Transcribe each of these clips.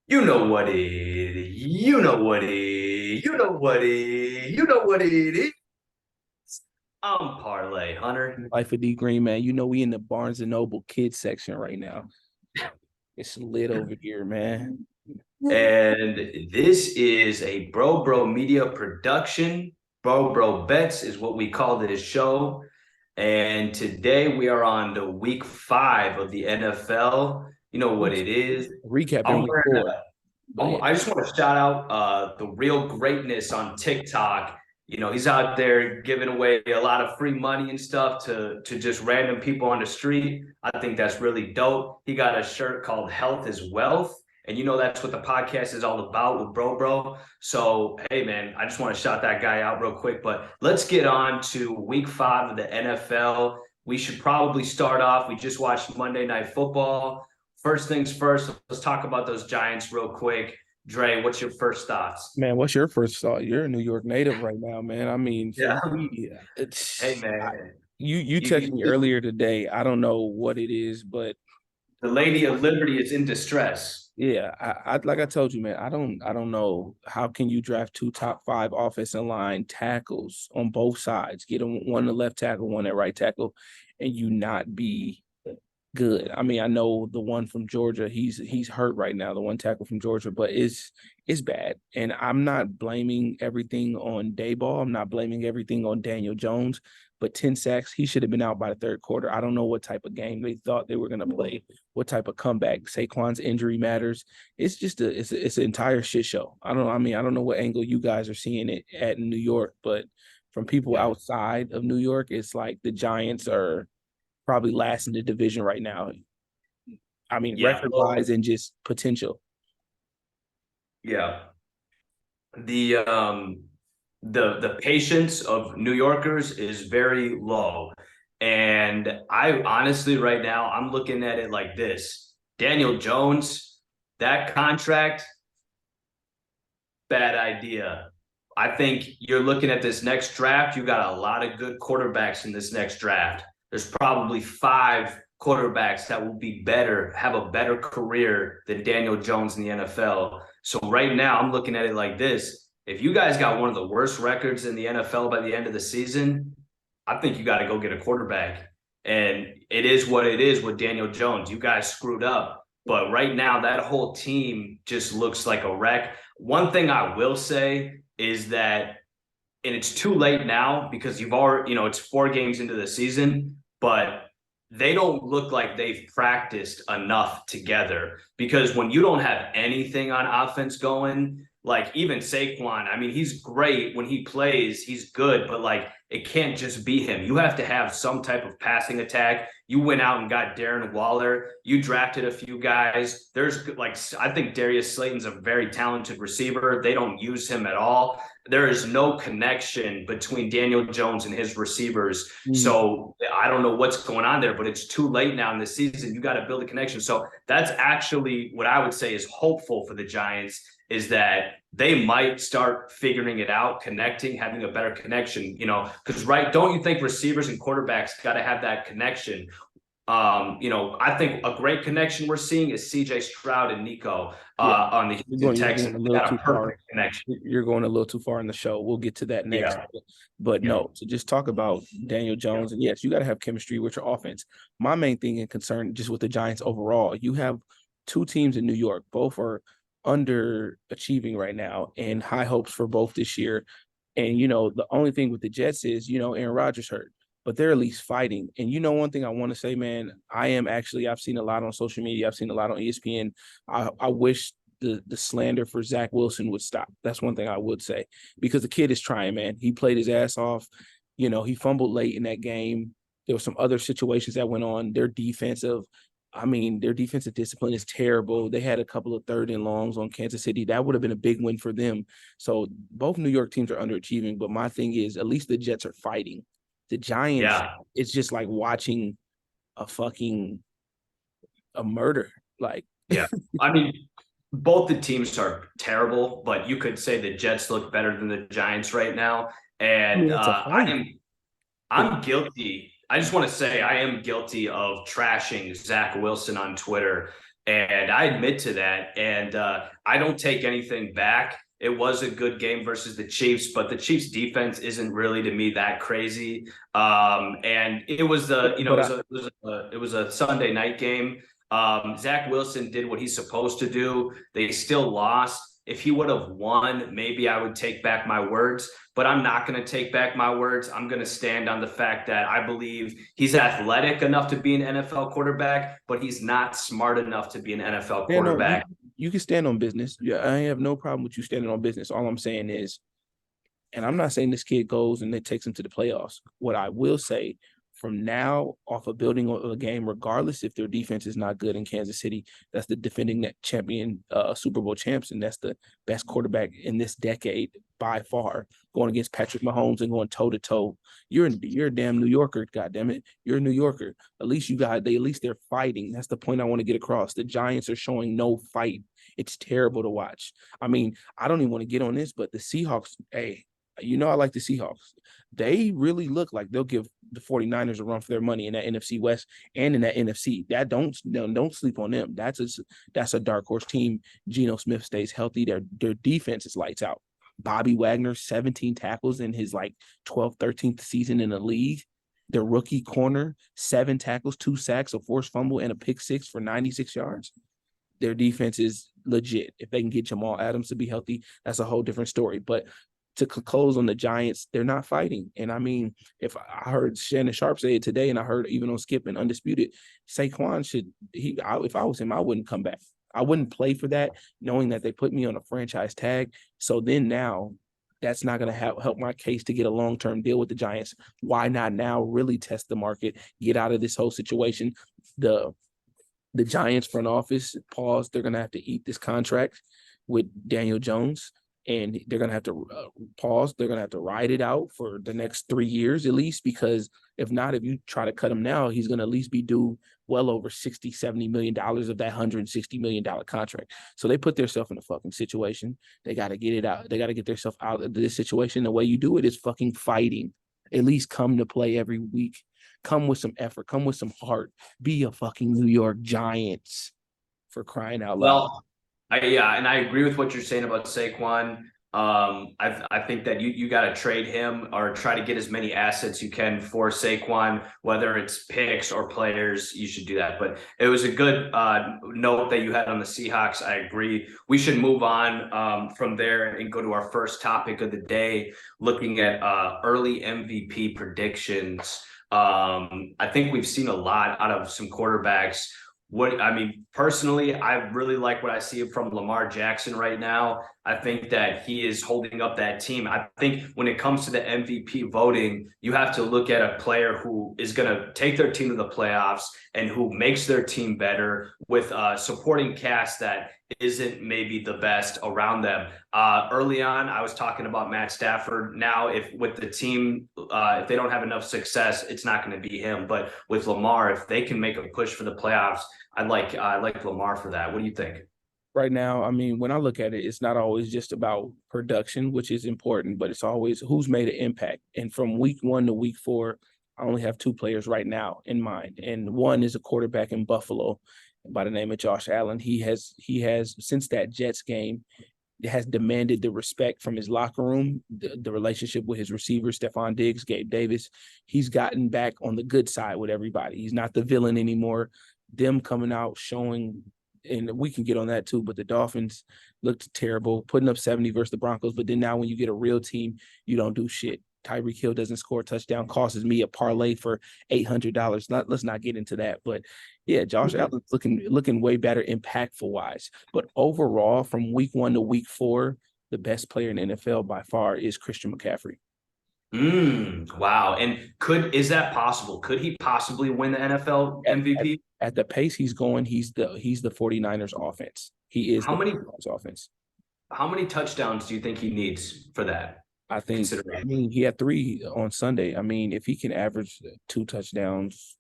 You know what it is. You know what it is. You know what it is. You know what it is. I'm Parlay Hunter. Life of D Green, man. You know we in the Barnes and Noble kids section right now. It's lit over here, man. And this is a Bro Media production. Bro Bets is what we call this show. And today we are on the week 5 of the NFL. You know what it is. Recapping I'm week wearing four. But yeah. I just want to shout out the real greatness on TikTok. You know, he's out there giving away a lot of free money and stuff to just random people on the street. I think that's really dope. He got a shirt called Health is Wealth. And you know that's what the podcast is all about with Bro. So hey man, I just want to shout that guy out real quick. But let's get on to week 5 of the NFL. We should probably start off. We just watched Monday Night Football. First things first, let's talk about those Giants real quick. Dre, what's your first thoughts? Man, what's your first thought? You're a New York native right now, man. I mean, for Yeah. me, Hey it's man, you texted me you earlier today. I don't know what it is, but the Lady of Liberty is in distress. yeah, I like I told you, man. I don't know how can you draft two top five offensive line tackles on both sides, get them one at left tackle, one at right tackle, and you not be good. I mean, I know the one from Georgia, he's hurt right now, the one tackle from Georgia, but it's bad. And I'm not blaming everything on Dayball. I'm not blaming everything on Daniel Jones, but 10 sacks, he should have been out by the third quarter. I don't know what type of game they thought they were going to play, what type of comeback. Saquon's injury matters. It's just it's an entire shit show. I don't know what angle you guys are seeing it at in New York, but from people Yeah. outside of New York, it's like the Giants are probably last in the division right now. I mean, Yeah. record Well, wise and just potential. yeah. The patience of New Yorkers is very low. And I honestly right now I'm looking at it like this. Daniel Jones, that contract, bad idea. I think you're looking at this next draft. You got a lot of good quarterbacks in this next draft. There's probably 5 quarterbacks that will be better, have a better career than Daniel Jones in the NFL. So right now, I'm looking at it like this. If you guys got one of the worst records in the NFL by the end of the season, I think you got to go get a quarterback. And it is what it is with Daniel Jones. You guys screwed up. But right now, that whole team just looks like a wreck. One thing I will say is that, and it's too late now because you've already, it's 4 games into the season, but they don't look like they've practiced enough together because when you don't have anything on offense going, like even Saquon, I mean, he's great when he plays, he's good, but like it can't just be him. You have to have some type of passing attack. You went out and got Darren Waller. You drafted a few guys. There's like, I think Darius Slayton's a very talented receiver. They don't use him at all. There is no connection between Daniel Jones and his receivers. Mm. So I don't know what's going on there, but it's too late now in the season. You got to build a connection. So that's actually what I would say is hopeful for the Giants is that they might start figuring it out, connecting, having a better connection, because don't you think receivers and quarterbacks got to have that connection? I think a great connection we're seeing is CJ Stroud and Nico Yeah, on the Houston you're going Texans. a They little got a too far. perfect connection. You're going a little too far in the show. We'll get to that next. Yeah. But Yeah. no, to just talk about Daniel Jones, and yes, you got to have chemistry with your offense. My main thing and concern just with the Giants overall, you have two teams in New York, both are underachieving right now, and high hopes for both this year. And the only thing with the Jets is Aaron Rodgers hurt, but they're at least fighting. And one thing I want to say, man, I've seen a lot on social media, I've seen a lot on ESPN. I wish the slander for Zach Wilson would stop. That's one thing I would say because the kid is trying, man. He played his ass off. He fumbled late in that game. There were some other situations that went on. Their defensive discipline is terrible. They had a couple of third and longs on Kansas City. That would have been a big win for them. So both New York teams are underachieving. But my thing is, at least the Jets are fighting. The Giants, Yeah. it's just like watching a fucking a murder. Like, Yeah. I mean, both the teams are terrible, but you could say the Jets look better than the Giants right now. I And mean, it's a fight. I'm guilty. I just want to say I am guilty of trashing Zach Wilson on Twitter. And I admit to that. And I don't take anything back. It was a good game versus the Chiefs, but the Chiefs defense isn't really to me that crazy. And it was But it was a Sunday night game. Zach Wilson did what he's supposed to do. They still lost. If he would have won, maybe I would take back my words, but I'm not going to take back my words. I'm going to stand on the fact that I believe he's athletic enough to be an NFL quarterback, but he's not smart enough to be an NFL yeah, no, quarterback. you can stand on business. Yeah, I have no problem with you standing on business. All I'm saying is, and I'm not saying this kid goes and it takes him to the playoffs. What I will say, from now off of building a game, regardless if their defense is not good in Kansas City, that's the defending that champion Super Bowl champs, and that's the best quarterback in this decade by far, going against Patrick Mahomes and going toe to toe. You're a damn New Yorker, goddammit. You're a New Yorker. At least at least they're fighting. That's the point I want to get across. The Giants are showing no fight. It's terrible to watch. I mean, I don't even want to get on this, but the Seahawks, hey, I like the Seahawks. They really look like they'll give the 49ers a run for their money in that NFC West and in that NFC. That don't sleep on them. That's a dark horse team. Geno Smith stays healthy. Their defense is lights out. Bobby Wagner, 17 tackles in his 12th, 13th season in the league. Their rookie corner, 7 tackles, 2 sacks, a forced fumble, and a pick 6 for 96 yards. Their defense is legit. If they can get Jamal Adams to be healthy, that's a whole different story. But to close on the Giants, they're not fighting. And I mean, if I heard Shannon Sharp say it today, and I heard even on Skip and Undisputed, Saquon if I was him, I wouldn't come back. I wouldn't play for that, knowing that they put me on a franchise tag. So then now, that's not going to help my case to get a long-term deal with the Giants. Why not now really test the market, get out of this whole situation? The Giants front office, pause, they're going to have to eat this contract with Daniel Jones. And they're going to have to pause. They're going to have to ride it out for the next 3 years at least, because if not, if you try to cut him now, he's going to at least be due well over $60-70 million of that $160 million contract. So they put themselves in a fucking situation. They got to get it out. They got to get themselves out of this situation. The way you do it is fucking fighting. At least come to play every week. Come with some effort. Come with some heart. Be a fucking New York Giants, for crying out loud. Well, and I agree with what you're saying about Saquon. I think that you got to trade him or try to get as many assets you can for Saquon, whether it's picks or players. You should do that. But it was a good note that you had on the Seahawks. I agree. We should move on from there and go to our first topic of the day, looking at early MVP predictions. I think we've seen a lot out of some quarterbacks. Personally, I really like what I see from Lamar Jackson right now. I think that he is holding up that team. I think when it comes to the MVP voting, you have to look at a player who is going to take their team to the playoffs and who makes their team better with a supporting cast that isn't maybe the best around them. Early on, I was talking about Matt Stafford. Now, if with the team, if they don't have enough success, it's not going to be him. But with Lamar, if they can make a push for the playoffs, I like Lamar for that. What do you think? Right now, I mean, when I look at it, it's not always just about production, which is important, but it's always who's made an impact. And from week 1 to week 4, I only have 2 players right now in mind. And one is a quarterback in Buffalo by the name of Josh Allen. He has since that Jets game, has demanded the respect from his locker room, the relationship with his receivers, Stephon Diggs, Gabe Davis. He's gotten back on the good side with everybody. He's not the villain anymore. Them coming out showing, and we can get on that too, but the Dolphins looked terrible, putting up 70 versus the Broncos. But then now when you get a real team, you don't do shit. Tyreek Hill doesn't score a touchdown, costs me a parlay for $800. Let's not get into that. But yeah, Josh Allen's looking way better impactful wise. But overall, from week 1 to week 4, the best player in the NFL by far is Christian McCaffrey. Wow. And is that possible? Could he possibly win the NFL MVP? At the pace he's going, he's the 49ers offense. He is How many offense. How many touchdowns do you think he needs for that? I mean, he had 3 on Sunday. I mean, if he can average 2 touchdowns,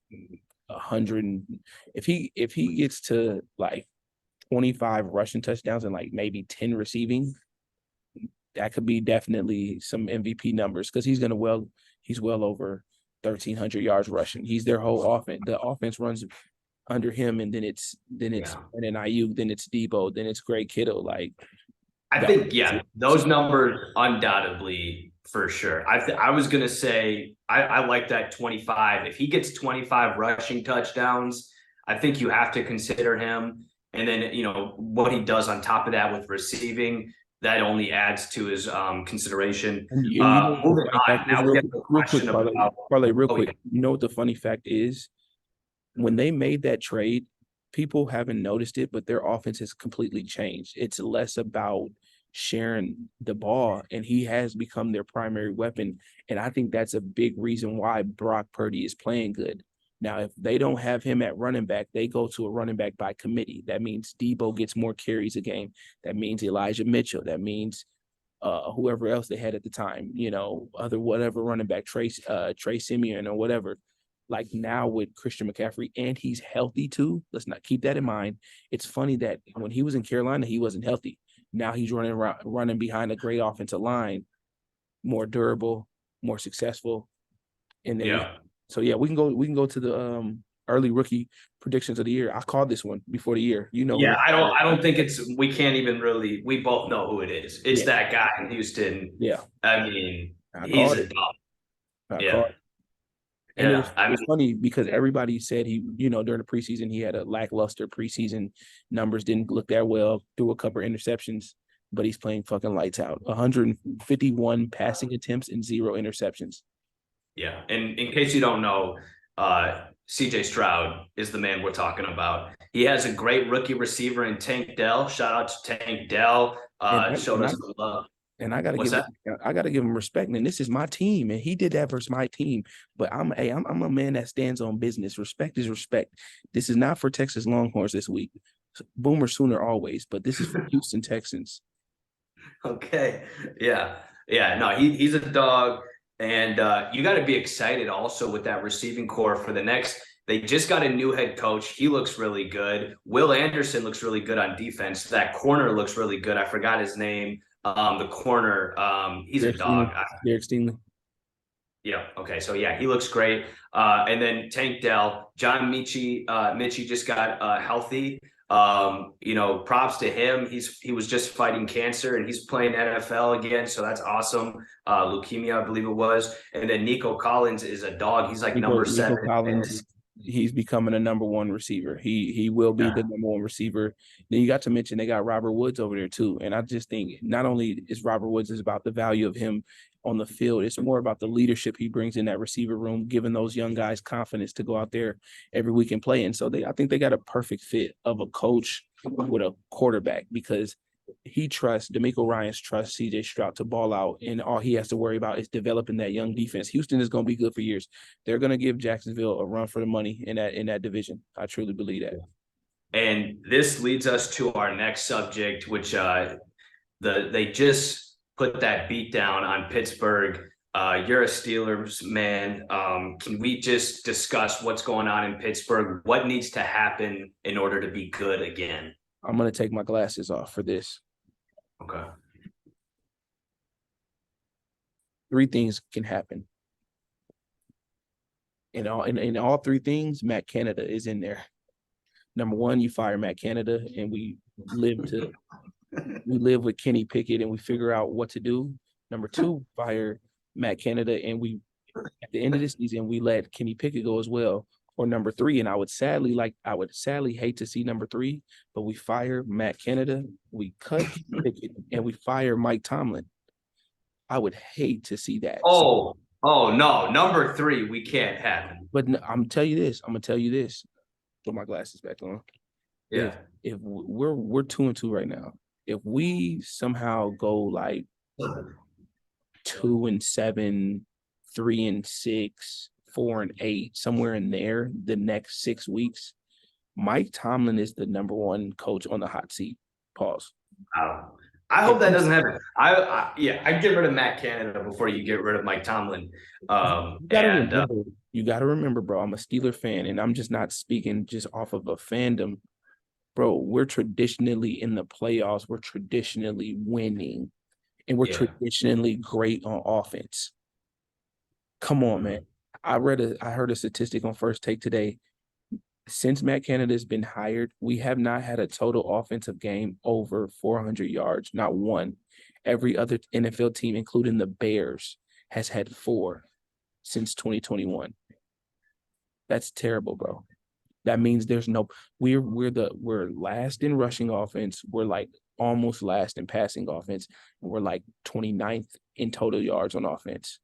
100, if he gets to 25 rushing touchdowns and maybe 10 receiving, that could be definitely some MVP numbers, because he's well over 1,300 yards rushing. He's their whole offense. The offense runs under him, and then it's Yeah. and then Ayuk, then it's Debo, then it's Greg Kittle. Like I the think, yeah, those numbers undoubtedly for sure. I was gonna say I like that 25. If he gets 25 rushing touchdowns, I think you have to consider him. And then what he does on top of that with receiving, that only adds to his consideration. and you know what the Moving funny on, fact is, now we get the real quick, question about parlay, real oh yeah, quick. You know what the funny fact is? When they made that trade, people haven't noticed it, but their offense has completely changed. It's less about sharing the ball, and he has become their primary weapon. And I think that's a big reason why Brock Purdy is playing good. Now, if they don't have him at running back, they go to a running back by committee. That means Debo gets more carries a game. That means Elijah Mitchell. That means whoever else they had at the time, other whatever running back, Trey Simeon or whatever. Like now with Christian McCaffrey, and he's healthy too. Let's not keep that in mind. It's funny that when he was in Carolina, he wasn't healthy. Now he's running behind a great offensive line, more durable, more successful. And then yeah. we can go to the early rookie predictions of the year. I called this one before the year. You know Yeah, who? I don't think we can't even really, we both know who it is. It's Yeah, that guy in Houston. yeah. I mean, I he's called a it. dog. I Yeah. called it. And it Yeah. was I it mean, was funny because everybody said he, during the preseason, he had a lackluster preseason. Numbers didn't look that well, threw a couple of interceptions, but he's playing fucking lights out. 151 passing attempts and 0 interceptions. yeah. And in case you don't know, CJ Stroud is the man we're talking about. He has a great rookie receiver in Tank Dell. Shout out to Tank Dell. And Showed and I us the love. and I gotta What's give that? him respect. And this is my team, and he did that versus my team. But I'm a man that stands on business. Respect is respect. This is not for Texas Longhorns this week. Boomer sooner always, but this is for Houston Texans. Okay. Yeah. Yeah. No, he's a dog. And you got to be excited also with that receiving core for the next. They just got a new head coach. He looks really good. Will Anderson looks really good on defense. That corner looks really good. I forgot his name. The corner. He's a Derek Stingley. dog. Derek Stingley. Yeah. Okay. So yeah, he looks great. And then Tank Dell, John Michie just got healthy. Props to him. He was just fighting cancer and he's playing NFL again. So that's awesome. Leukemia, I believe it was. And then Nico Collins is a dog. He's like number Nico 7. Collins, he's becoming a number one receiver. He will be Yeah. the number one receiver. Then you got to mention they got Robert Woods over there too. And I just think not only is Robert Woods is about the value of him on the field, it's more about the leadership he brings in that receiver room, giving those young guys confidence to go out there every week and play. And so I think they got a perfect fit of a coach with a quarterback because DeMeco Ryans trusts CJ Stroud to ball out, and all he has to worry about is developing that young defense. Houston is going to be good for years. They're going to give Jacksonville a run for the money in that division. I truly believe that. And this leads us to our next subject, which they just put that beat down on Pittsburgh. You're a Steelers man. Can we just discuss what's going on in Pittsburgh? What needs to happen in order to be good again? I'm going to take my glasses off for this. Okay. 3 things can happen. In all 3 things, Matt Canada is in there. Number 1, you fire Matt Canada, and we live with Kenny Pickett, and we figure out what to do. Number 2, fire Matt Canada, and we at the end of the season we let Kenny Pickett go as well. Or number 3, and I would sadly hate to see number 3, but we fire Matt Canada, we cut Pickett, and we fire Mike Tomlin. I would hate to see that. Oh no, number 3 we can't happen. But I'm gonna tell you this. Put my glasses back on. Yeah. If we're 2-2 right now, if we somehow go like 2-7, 3-6, 4-8, somewhere in there, the next 6 weeks, Mike Tomlin is the number 1 coach on the hot seat. Pause. I hope that doesn't happen. I'd get rid of Matt Canada before you get rid of Mike Tomlin. You gotta remember, bro, I'm a Steeler fan, and I'm just not speaking just off of a fandom. Bro, we're traditionally in the playoffs. We're traditionally winning, and we're traditionally great on offense. Come on, man. I heard a statistic on First Take today. since Matt Canada's been hired, we have not had a total offensive game over 400 yards, not one. Every other NFL team, including the Bears, has had 4 since 2021. That's terrible, bro. That means there's no we're last in rushing offense. We're like almost last in passing offense. And we're like 29th in total yards on offense.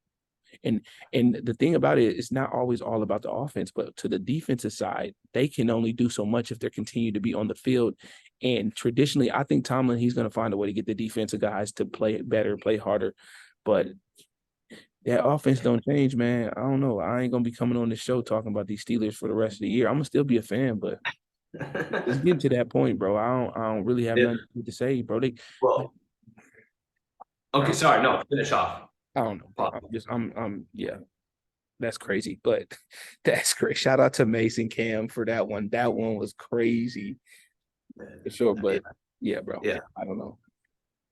And the thing about it, it's not always all about the offense, but to the defensive side, they can only do so much if they continue to be on the field. And traditionally, I think Tomlin, he's going to find a way to get the defensive guys to play better, play harder. But that offense don't change, man. I don't know. I ain't gonna be coming on this show talking about these Steelers for the rest of the year. I'm gonna still be a fan, but it's getting to that point, bro. I don't really have Yeah. nothing to say, bro. Well, okay, sorry, no, finish off. I don't know. Yeah, that's crazy, but that's great. Shout out to Mason Cam for that one. That one was crazy for sure. But yeah, bro. Yeah. I don't know.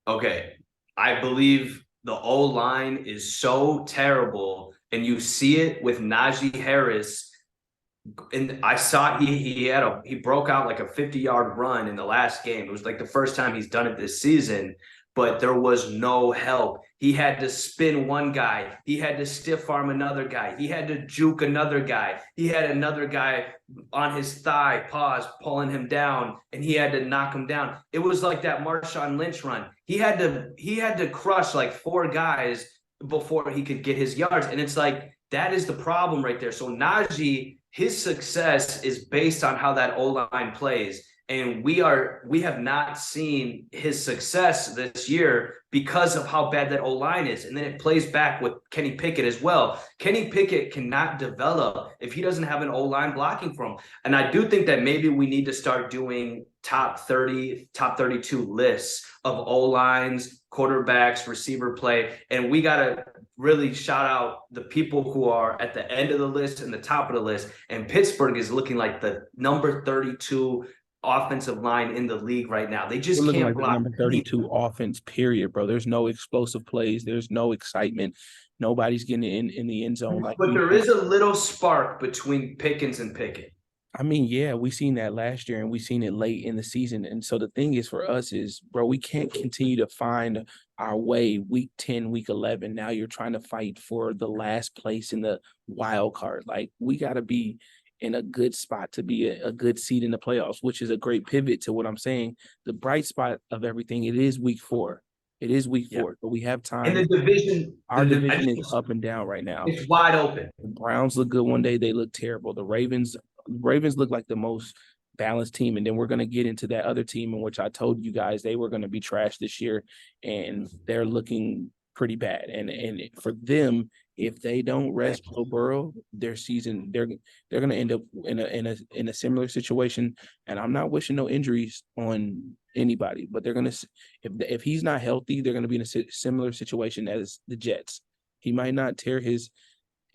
Okay. I believe the O-line is so terrible, and you see it with Najee Harris. And I saw he broke out like a 50-yard run in the last game. It was like the first time he's done it this season, but there was no help. He had to spin one guy. He had to stiff arm another guy. He had to juke another guy. He had another guy on his thigh, pulling him down, and he had to knock him down. It was like that Marshawn Lynch run. He had to crush like 4 guys before he could get his yards. And it's like, that is the problem right there. So Najee, his success is based on how that O-line plays. And we have not seen his success this year because of how bad that O-line is. And then it plays back with Kenny Pickett as well. Kenny Pickett cannot develop if he doesn't have an O-line blocking for him. And I do think that maybe we need to start doing top 30, top 32 lists of O-lines, quarterbacks, receiver play. And we got to really shout out the people who are at the end of the list and the top of the list. And Pittsburgh is looking like the number 32 offensive line in the league right now. They just can't like block. Number 32 offense, period, bro. There's no explosive plays. There's no excitement. Nobody's getting in the end zone. But there is a little spark between Pickens and Pickett. I mean, yeah, we seen that last year and we seen it late in the season. And so the thing is for us is, bro, we can't continue to find our way week 10, week 11. Now you're trying to fight for the last place in the wild card. Like, we got to be in a good spot to be a good seed in the playoffs, which is a great pivot to what I'm saying. The bright spot of everything, it is week 4. It is week 4, but we have time. And the division, our division is up and down right now. It's wide open. The Browns look good one day. They look terrible. The Ravens look like the most balanced team. And then we're going to get into that other team in which I told you guys they were going to be trash this year. And they're looking pretty bad. And for them, if they don't rest Joe Burrow, their season, they're going to end up in a similar situation. And I'm not wishing no injuries on anybody, but they're going to, if he's not healthy, they're going to be in a similar situation as the Jets. He might not tear his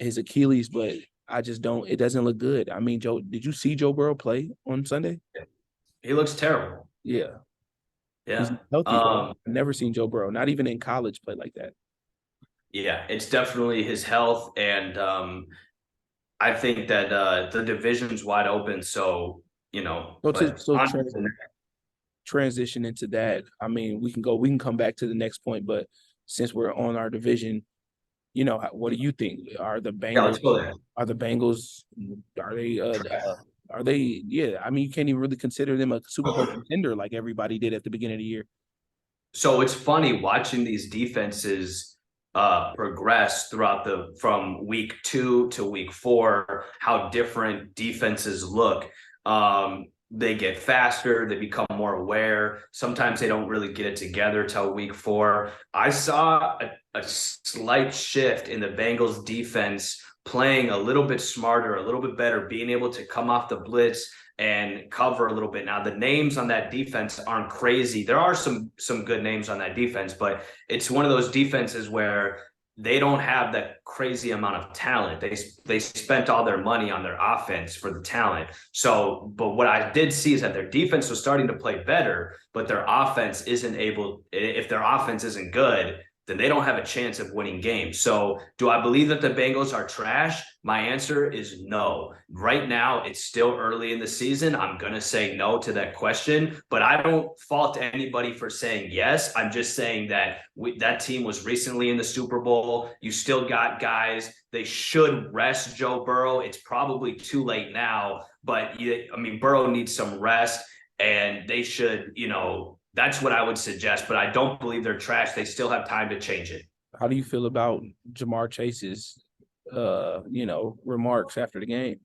Achilles, but it doesn't look good. I mean, Joe, did you see Joe Burrow play on Sunday? He looks terrible. Yeah. Yeah. He's healthy. I've never seen Joe Burrow, not even in college, play like that. Yeah, it's definitely his health. And I think that the division's wide open. So, transition into that. I mean, we can come back to the next point, but since we're on our division, what do you think? Are the Bengals? Yeah, let's go there. Are the Bengals? Are they? Yeah, I mean, you can't even really consider them a Super Bowl contender like everybody did at the beginning of the year. So it's funny watching these defenses progress from week 2 to week 4. How different defenses look. They get faster. They become more aware. Sometimes they don't really get it together till week 4. I saw a slight shift in the Bengals defense playing a little bit smarter, a little bit better, being able to come off the blitz and cover a little bit. Now, the names on that defense aren't crazy. There are some good names on that defense, but it's one of those defenses where they don't have that crazy amount of talent. They spent all their money on their offense for the talent. So, but what I did see is that their defense was starting to play better, but their offense isn't able. If their offense isn't good, then they don't have a chance of winning games. So do I believe that the Bengals are trash? My answer is no. Right now, it's still early in the season. I'm going to say no to that question, but I don't fault anybody for saying yes. I'm just saying that that team was recently in the Super Bowl. You still got guys. They should rest Joe Burrow. It's probably too late now, but I mean, Burrow needs some rest, and they should, that's what I would suggest, but I don't believe they're trash. They still have time to change it. How do you feel about Jamar Chase's, remarks after the game?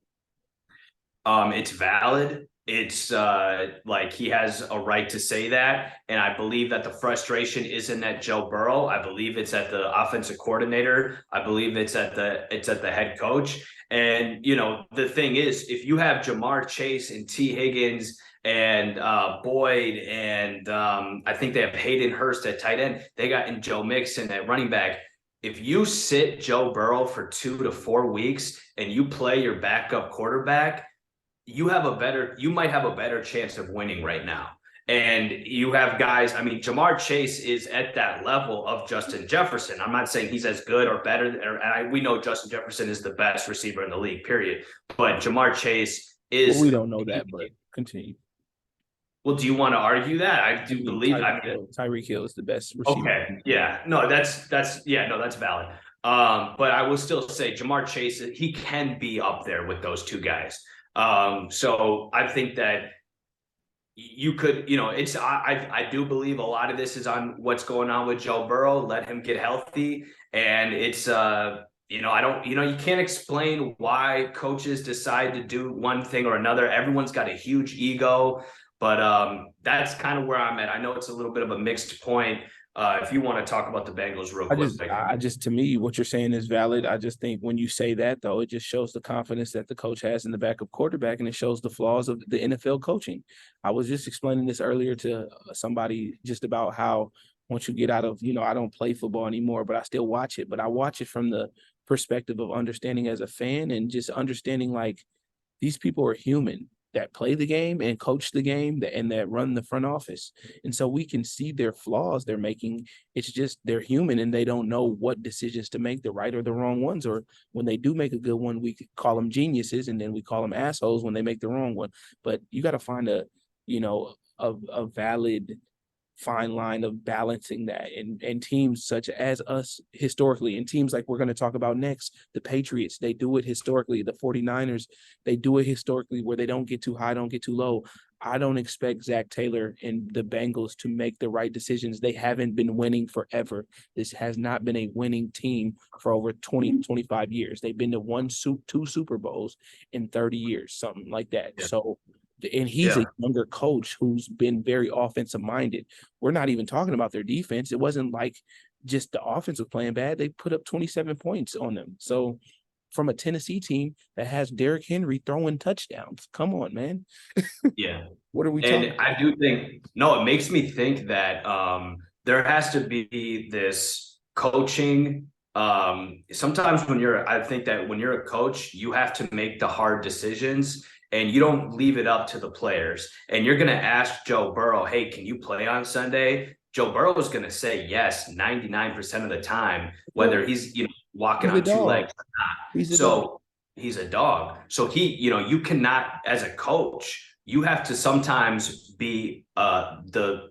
It's valid. It's like he has a right to say that, and I believe that the frustration isn't at Joe Burrow. I believe it's at the offensive coordinator. I believe it's at the head coach. And the thing is, if you have Jamar Chase and T. Higgins and Boyd and I think they have Hayden Hurst at tight end, they got in Joe Mixon at running back. If you sit Joe Burrow for 2 to 4 weeks and you play your backup quarterback, you might have a better chance of winning right now. And you have guys, I mean, Jamar Chase is at that level of Justin Jefferson. I'm not saying he's as good or better. We know Justin Jefferson is the best receiver in the league, period. But Jamar Chase is. Well, we don't know that, but continue. Well, do you want to argue that? I do believe Tyreek Hill is the best receiver. Okay. Yeah. No, that's valid. But I will still say Jamar Chase, he can be up there with those two guys. So I think that you could, I do believe a lot of this is on what's going on with Joe Burrow. Let him get healthy. And it's, you can't explain why coaches decide to do one thing or another. Everyone's got a huge ego, but that's kind of where I'm at. I know it's a little bit of a mixed point. If you want to talk about the Bengals real quick. To me, what you're saying is valid. I just think when you say that, though, it just shows the confidence that the coach has in the backup quarterback, and it shows the flaws of the NFL coaching. I was just explaining this earlier to somebody just about how once you get out of, I don't play football anymore, but I still watch it. But I watch it from the perspective of understanding as a fan and just understanding like these people are human that play the game and coach the game and that run the front office. And so we can see their flaws they're making. It's just they're human and they don't know what decisions to make, the right or the wrong ones. Or when they do make a good one, we call them geniuses and then we call them assholes when they make the wrong one. But you got to find a valid fine line of balancing that, and teams such as us historically, and teams like we're going to talk about next, the Patriots, they do it historically. The 49ers, they do it historically where they don't get too high, don't get too low. I don't expect Zach Taylor and the Bengals to make the right decisions. They haven't been winning forever. This has not been a winning team for over 20, 25 years. They've been to 2 Super Bowls in 30 years, something like that. Yeah. So and he's a younger coach who's been very offensive minded. We're not even talking about their defense. It wasn't like just the offense was playing bad. They put up 27 points on them. So from a Tennessee team that has Derrick Henry throwing touchdowns, come on, man. Yeah. What are we talking about? I do think, it makes me think that there has to be this coaching. Sometimes I think that when you're a coach, you have to make the hard decisions. And you don't leave it up to the players. And you're going to ask Joe Burrow, hey, can you play on Sunday? Joe Burrow is going to say yes 99% of the time, whether he's walking on 2 legs or not. He's a dog. So you cannot, as a coach, you have to sometimes be the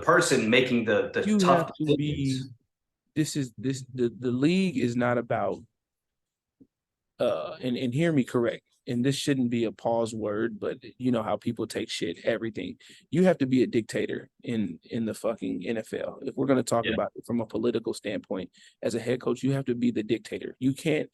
person making the tough decisions. The league is not about and hear me correct. And this shouldn't be a pause word, but you know how people take shit, everything. You have to be a dictator in the fucking NFL. If we're going to talk about it from a political standpoint, as a head coach, you have to be the dictator. You can't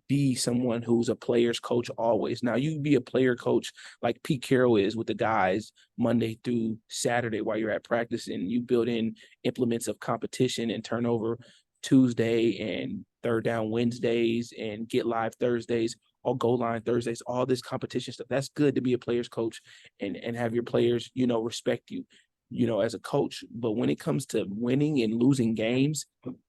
be someone who's a player's coach always. Now, you can be a player coach like Pete Carroll is with the guys Monday through Saturday while you're at practice, and you build in implements of competition and turnover Tuesday and third down Wednesdays and get live Thursdays, or goal line Thursdays, all this competition stuff. That's good to be a player's coach and have your players, respect you, as a coach. But when it comes to winning and losing games,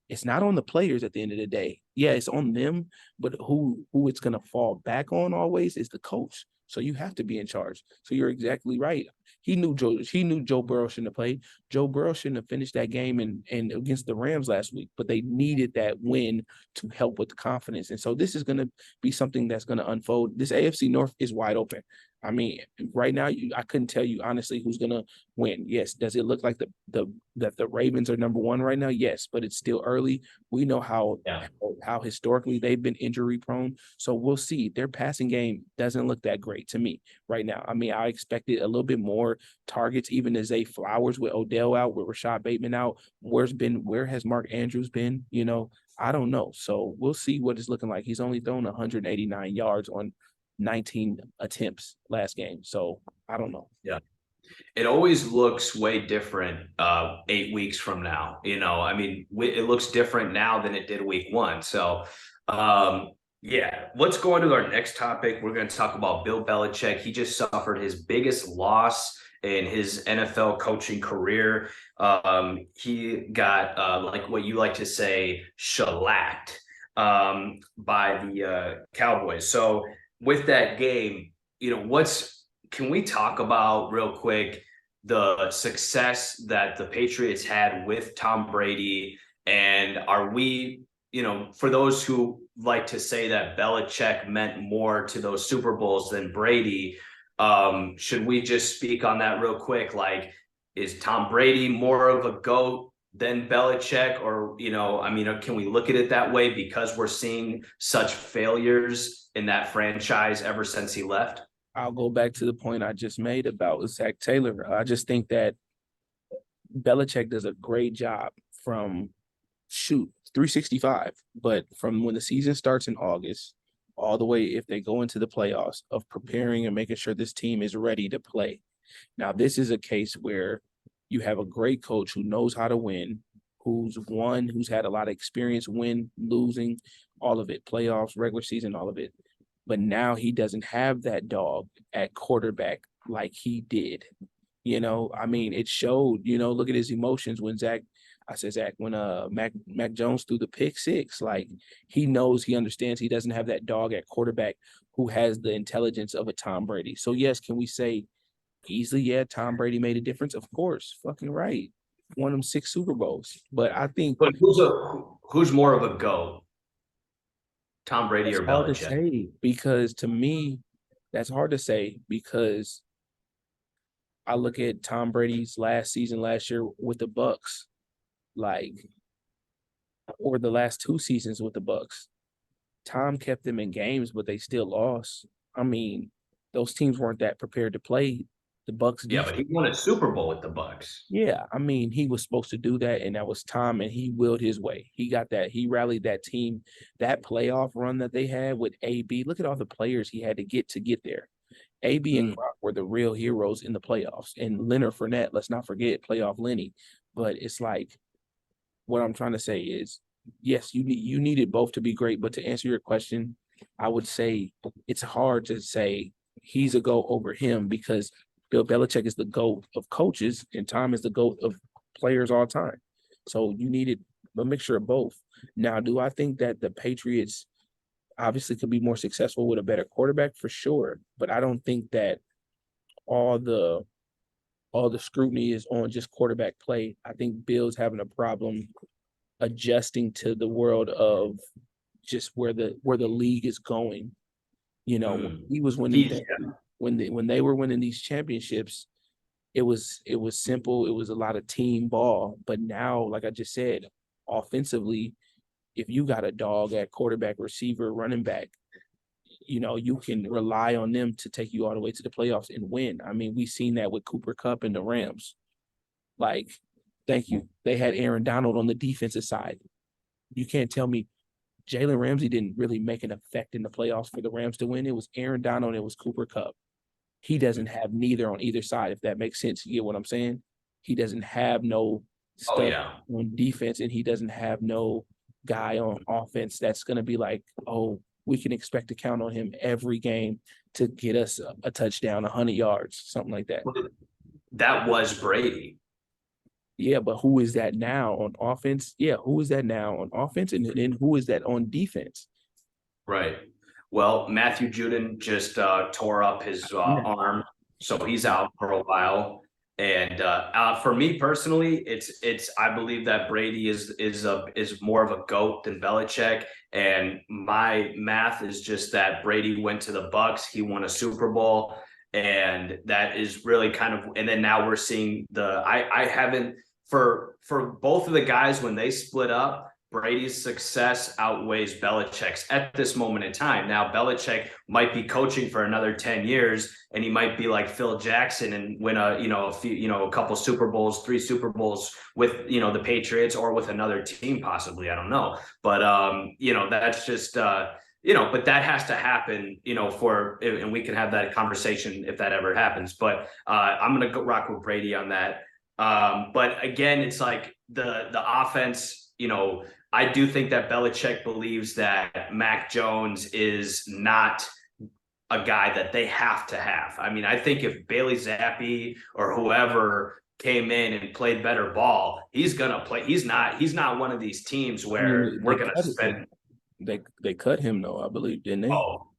it's not on the players at the end of the day. Yeah, it's on them, but who it's going to fall back on always is the coach. So you have to be in charge. So you're exactly right. He knew Joe Burrow shouldn't have played. Joe Burrow shouldn't have finished that game and against the Rams last week, but they needed that win to help with the confidence. And so this is going to be something that's going to unfold. This AFC North is wide open. I mean, right now, I couldn't tell you honestly who's going to win. Yes. Does it look like that the Ravens are number one right now? Yes, but it's still early. We know how historically they've been injury prone. So we'll see. Their passing game doesn't look that great to me right now. I mean, I expected a little bit more targets, even as Zay Flowers with Odell out, with Rashad Bateman out. Where has Mark Andrews been? I don't know. So we'll see what it's looking like. He's only thrown 189 yards on 19 attempts last game. So I don't know. Yeah. It always looks way different 8 weeks from now. I mean, it looks different now than it did week one. So, let's go on to our next topic. We're going to talk about Bill Belichick. He just suffered his biggest loss in his NFL coaching career. He got, like what you like to say, shellacked by the Cowboys. So with that game, can we talk about real quick the success that the Patriots had with Tom Brady? And are we, for those who like to say that Belichick meant more to those Super Bowls than Brady, should we just speak on that real quick? Like, is Tom Brady more of a GOAT than Belichick? Or, can we look at it that way because we're seeing such failures in that franchise ever since he left? I'll go back to the point I just made about Zach Taylor. I just think that Belichick does a great job from 365, but from when the season starts in August all the way, if they go into the playoffs, of preparing and making sure this team is ready to play. Now, this is a case where you have a great coach who knows how to win, who's won, who's had a lot of experience, win, losing, all of it, playoffs, regular season, all of it. But now he doesn't have that dog at quarterback like he did. I mean, it showed, look at his emotions when Mac Jones threw the pick six. Like, he knows, he understands he doesn't have that dog at quarterback who has the intelligence of a Tom Brady. So yes, can we say easily, yeah, Tom Brady made a difference? Of course, fucking right. Won them 6 Super Bowls. But I think, but who's more of a GOAT? Tom Brady or Belichick? Hard to say, because to me, that's hard to say, because I look at Tom Brady's last year with the Bucks, or the last 2 seasons with the Bucks. Tom kept them in games, but they still lost. I mean, those teams weren't that prepared to play the Bucks. Yeah, but he won a Super Bowl with the Bucks. Yeah, I mean, he was supposed to do that, and that was Tom, and he willed his way. He got that. He rallied that team. That playoff run that they had with AB, look at all the players he had to get there. AB and Gronk were the real heroes in the playoffs. And Leonard Fournette, let's not forget, playoff Lenny. But it's like, what I'm trying to say is, yes, you needed both to be great. But to answer your question, I would say it's hard to say he's a GOAT over him, because Bill Belichick is the GOAT of coaches and Tom is the GOAT of players all time. So you needed a mixture of both. Now, do I think that the Patriots obviously could be more successful with a better quarterback? For sure. But I don't think that all the scrutiny is on just quarterback play. I think Bill's having a problem adjusting to the world of just where the league is going. He was winning when they were winning these championships, it was simple. It was a lot of team ball. But now, like I just said, offensively, if you got a dog at quarterback, receiver, running back, you can rely on them to take you all the way to the playoffs and win. I mean, we've seen that with Cooper Kupp and the Rams. Like, thank you. They had Aaron Donald on the defensive side. You can't tell me Jalen Ramsey didn't really make an effect in the playoffs for the Rams to win. It was Aaron Donald, it was Cooper Kupp. He doesn't have neither on either side, if that makes sense. You get what I'm saying? He doesn't have no stuff on defense, and he doesn't have no guy on offense that's going to be like, oh, we can expect to count on him every game to get us a touchdown, 100 yards, something like that. That was Brady. Yeah, but who is that now on offense? Yeah, who is that now on offense? And then who is that on defense? Right. Well, Matthew Judon just tore up his Yeah. arm, so he's out for a while. And for me personally, it's I believe that Brady is more of a GOAT than Belichick. And my math is just that Brady went to the Bucks, he won a Super Bowl, and that is really kind of. And then now we're seeing I haven't for both of the guys when they split up. Brady's success outweighs Belichick's at this moment in time. Now, Belichick might be coaching for another 10 years, and he might be like Phil Jackson and win a couple Super Bowls, 3 Super Bowls with, the Patriots or with another team, possibly. I don't know. But, that's just, but that has to happen, and we can have that conversation if that ever happens. But I'm going to go rock with Brady on that. But again, it's like the offense, I do think that Belichick believes that Mac Jones is not a guy that they have to have. I mean, I think if Bailey Zappi or whoever came in and played better ball, he's gonna play. He's not one of these teams I mean, where we're gonna spend. they cut him though, I believe, didn't they? Oh,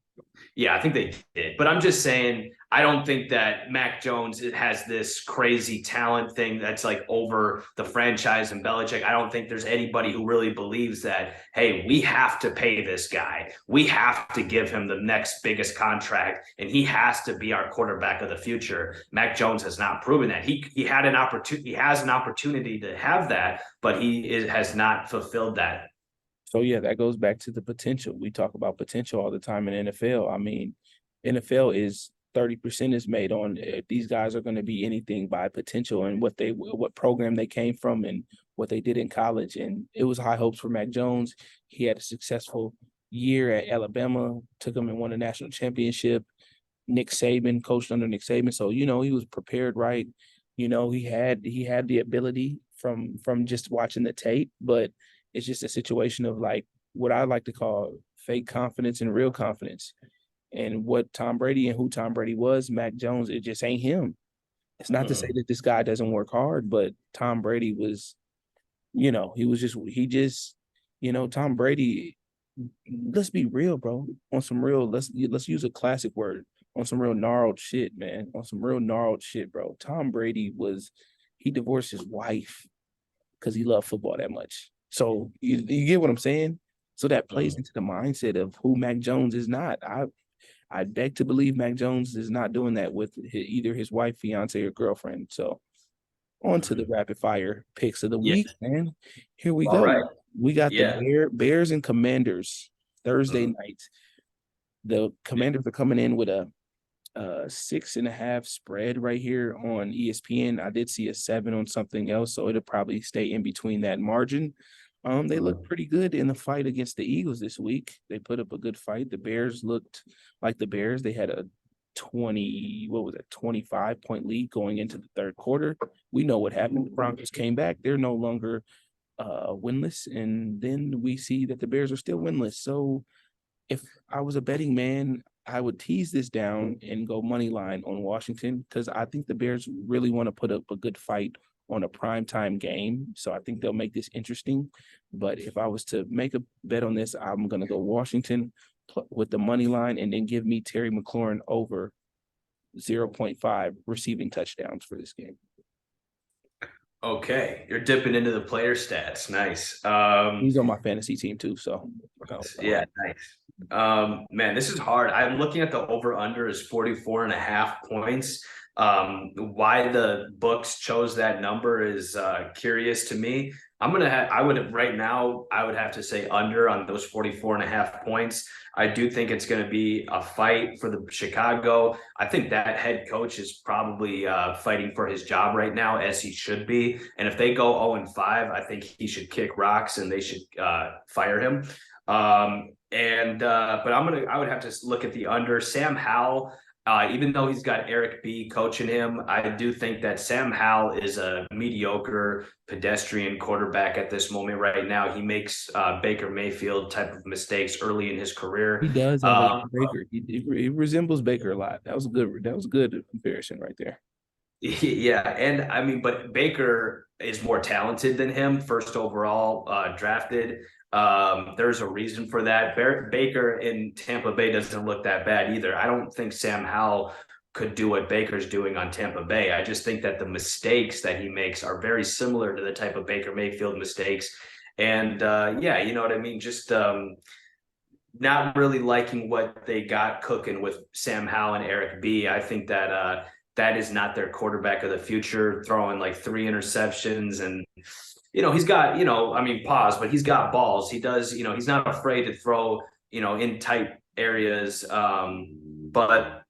yeah, I think they did. But I'm just saying, I don't think that Mac Jones has this crazy talent thing that's like over the franchise and Belichick. I don't think there's anybody who really believes that, hey, we have to pay this guy. We have to give him the next biggest contract, and he has to be our quarterback of the future. Mac Jones has not proven that. He had an opportunity. He has an opportunity to have that, but has not fulfilled that. So yeah, that goes back to the potential. We talk about potential all the time in NFL. I mean, NFL is 30% is made on if these guys are going to be anything by potential and what program they came from and what they did in college. And it was high hopes for Mac Jones. He had a successful year at Alabama, took him and won a national championship. Nick Saban coached under Nick Saban, so he was prepared right. He had the ability from just watching the tape, but it's just a situation of like what I like to call fake confidence and real confidence. And what Tom Brady and who Tom Brady was, Mac Jones, it just ain't him. It's not to say that this guy doesn't work hard, but Tom Brady was, Tom Brady, let's be real, bro. On some real, let's use a classic word, on some real gnarled shit, man. On some real gnarled shit, bro. Tom Brady he divorced his wife because he loved football that much. So you get what I'm saying? So that plays into the mindset of who Mac Jones is not. I beg to believe Mac Jones is not doing that with either his wife, fiance, or girlfriend. So on to the rapid fire picks of the week, man. Here we go. Right. We got the Bears and Commanders Thursday night. The Commanders are coming in with a 6.5 spread right here on ESPN. I did see a 7 on something else, so it'll probably stay in between that margin. They look pretty good in the fight against the Eagles this week. They put up a good fight. The Bears looked like the Bears. They had a 25-point lead going into the third quarter. We know what happened. The Broncos came back. They're no longer winless, and then we see that the Bears are still winless. So if I was a betting man, I would tease this down and go money line on Washington because I think the Bears really want to put up a good fight on a primetime game. So I think they'll make this interesting. But if I was to make a bet on this, I'm going to go Washington with the money line and then give me Terry McLaurin over 0.5 receiving touchdowns for this game. Okay, you're dipping into the player stats. Nice. He's on my fantasy team too, so yeah, nice. Man, this is hard. I'm looking at the over/under is 44.5 points. Why the books chose that number is curious to me. I would have to say under on those 44.5 points. I do think it's going to be a fight for the Chicago. I think that head coach is probably fighting for his job right now, as he should be. And if they go 0-5, I think he should kick rocks and they should fire him. But I would have to look at the under. Sam Howell, even though he's got Eric B coaching him, I do think that Sam Howell is a mediocre pedestrian quarterback at this moment right now. He makes Baker Mayfield type of mistakes early in his career. He does have a Baker. He resembles Baker a lot. That was a good comparison right there. Yeah, and I mean, but Baker is more talented than him, first overall drafted. There's a reason for that. Baker in Tampa Bay doesn't look that bad either. I don't think Sam Howell could do what Baker's doing on Tampa Bay. I just think that the mistakes that he makes are very similar to the type of Baker Mayfield mistakes. And yeah, you know what I mean? Just not really liking what they got cooking with Sam Howell and Eric B. I think that that is not their quarterback of the future, throwing like 3 interceptions. And he's got, I mean, pause, but he's got balls. He does, he's not afraid to throw, in tight areas. But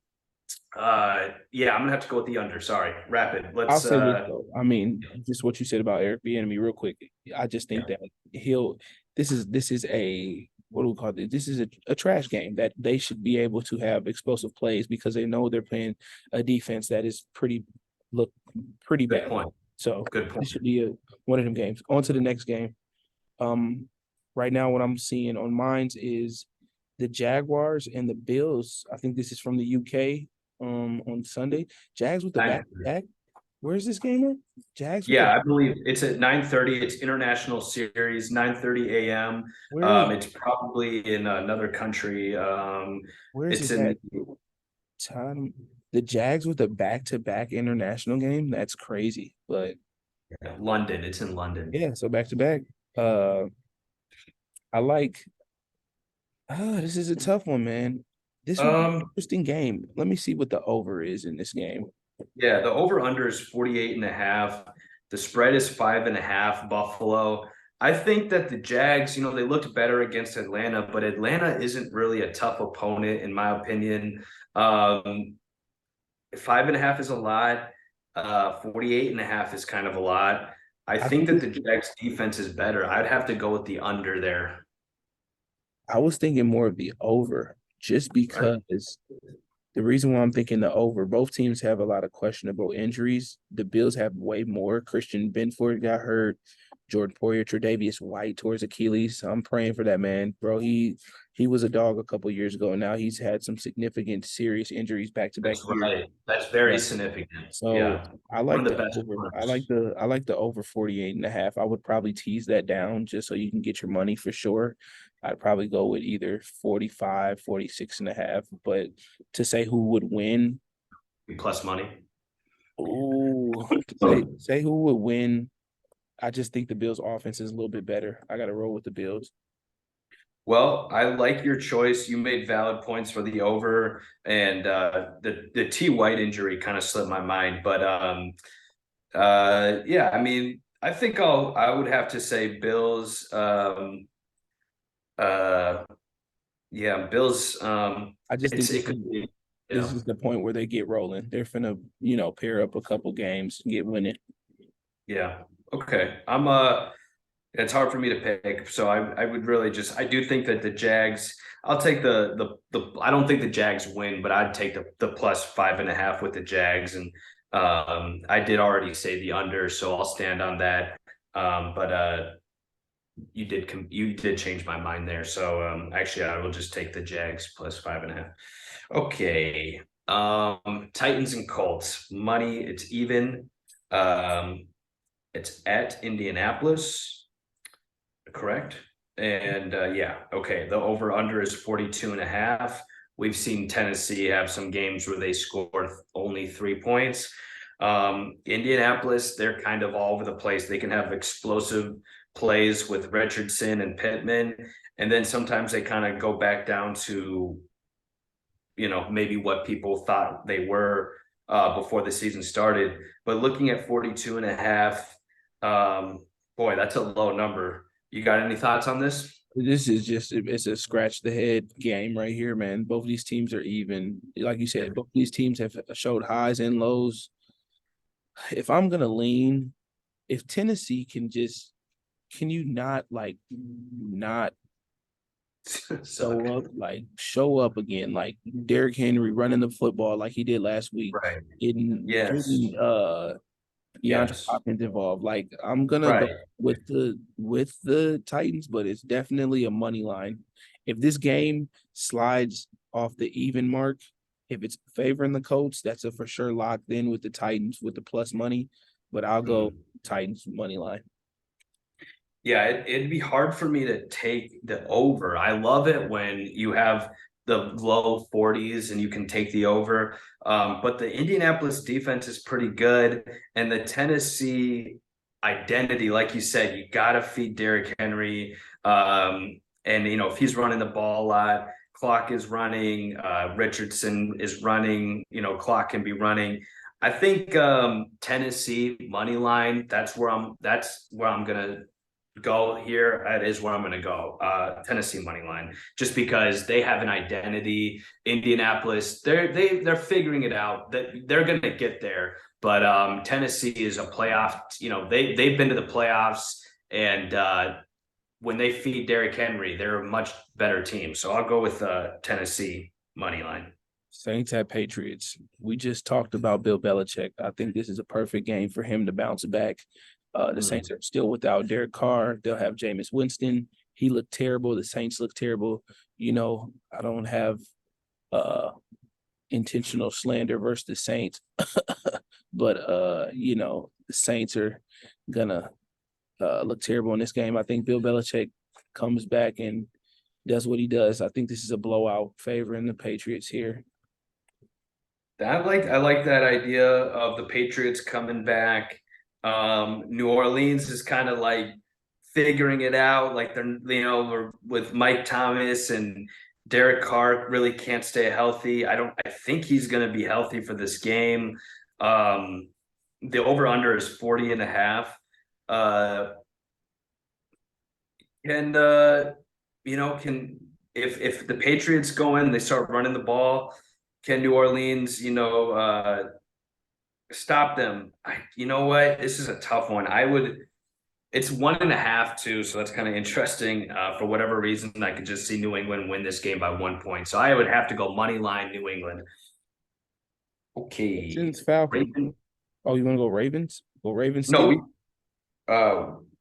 yeah, I'm gonna have to go with the under. Sorry, rapid. I'll Let's say this though. I mean, just what you said about Eric Bieniemy real quick. I just think that he'll. This is a what do we call it? This is a trash game that they should be able to have explosive plays because they know they're playing a defense that is pretty good bad. point. So Good point. this should be one of them games. On to the next game. Right now, what I'm seeing on mines is the Jaguars and the Bills. I think this is from the UK. On Sunday, Jags with the back. Where's this game at? Jags. Yeah, I believe it's at 9:30. It's international series, 9:30 a.m. It's probably in another country. Where is it's it in at? Time. The Jags with a back-to-back international game. That's crazy, but London. It's in London. yeah. So back-to-back. I like. This is a tough one, man. This would be an interesting game. Let me see what the over is in this game. Yeah, the over-under is 48.5. The spread is 5.5, Buffalo. I think that the Jags, they looked better against Atlanta, but Atlanta isn't really a tough opponent, in my opinion. 5.5 is a lot. 48.5 is kind of a lot. I think that the Jags defense is better. I'd have to go with the under there. I was thinking more of the over just because the reason why I'm thinking the over, both teams have a lot of questionable injuries. The Bills have way more. Christian Benford got hurt. Jordan Poyer, Tre'Davious White towards Achilles. I'm praying for that man, bro. He was a dog a couple years ago, and now he's had some significant serious injuries back to back years. Right. That's very significant. So yeah. I like the over. I like the over 48.5. I would probably tease that down just so you can get your money for sure. I'd probably go with either 45, 46.5. But to say who would win, plus money. Oh, say who would win. I just think the Bills' offense is a little bit better. I got to roll with the Bills. Well, I like your choice. You made valid points for the over, and the T White injury kind of slipped my mind. But yeah, I mean, I think I would have to say Bills. Yeah, Bills. I just think this is the point where they get rolling. They're finna, pair up a couple games, get winning. Yeah. Okay. It's hard for me to pick. So I would really I do think that the Jags, I'll take the I don't think the Jags win, but I'd take the plus 5.5 with the Jags. And I did already say the under, so I'll stand on that. But you did change my mind there. So actually I will just take the Jags plus 5.5. Okay. Titans and Colts. Money, it's even. It's at Indianapolis, correct? And yeah, okay. The over-under is 42.5. We've seen Tennessee have some games where they scored only 3 points. Indianapolis, they're kind of all over the place. They can have explosive plays with Richardson and Pittman, and then sometimes they kind of go back down to, maybe what people thought they were before the season started. But looking at 42.5, boy, that's a low number. You got any thoughts on this? This is it's a scratch the head game right here, man. Both of these teams are even. Like you said, both these teams have showed highs and lows. If I'm gonna lean, if Tennessee can you not show up again, like Derrick Henry running the football like he did last week. Right. Getting DeAndre Hopkins involved. Like I'm gonna go with the Titans, but it's definitely a money line. If this game slides off the even mark, if it's favoring the Colts, that's a for sure locked in with the Titans with the plus money. But I'll go Titans money line. Yeah, it'd be hard for me to take the over. I love it when you have the low 40s and you can take the over. But the Indianapolis defense is pretty good. And the Tennessee identity, like you said, you got to feed Derrick Henry. And, if he's running the ball a lot, clock is running, Richardson is running, clock can be running. I think Tennessee money line, that's where I'm gonna go here. That is where I'm going to go. Tennessee money line, just because they have an identity. Indianapolis, they're figuring it out. That they're going to get there. But Tennessee is a playoff. They've been to the playoffs, and when they feed Derrick Henry, they're a much better team. So I'll go with Tennessee money line. Saints at Patriots. We just talked about Bill Belichick. I think this is a perfect game for him to bounce back. The Saints are still without Derek Carr. They'll have Jameis Winston. He looked terrible. The Saints look terrible. I don't have intentional slander versus the Saints, but the Saints are gonna look terrible in this game. I think Bill Belichick comes back and does what he does. I think this is a blowout favoring the Patriots here. I like that idea of the Patriots coming back. New Orleans is kind of like figuring it out. Like they're with Mike Thomas and Derek Carr really can't stay healthy. I think he's going to be healthy for this game. The over under is 40 and a half. And can if the Patriots go in, they start running the ball, can New Orleans, stop them? You know what? This is a tough one. It's 1.5 too, so that's kind of interesting. For whatever reason, I could just see New England win this game by 1 point. So I would have to go money line New England. Okay. Falcons. Oh, you want to go Ravens? Go Ravens. No,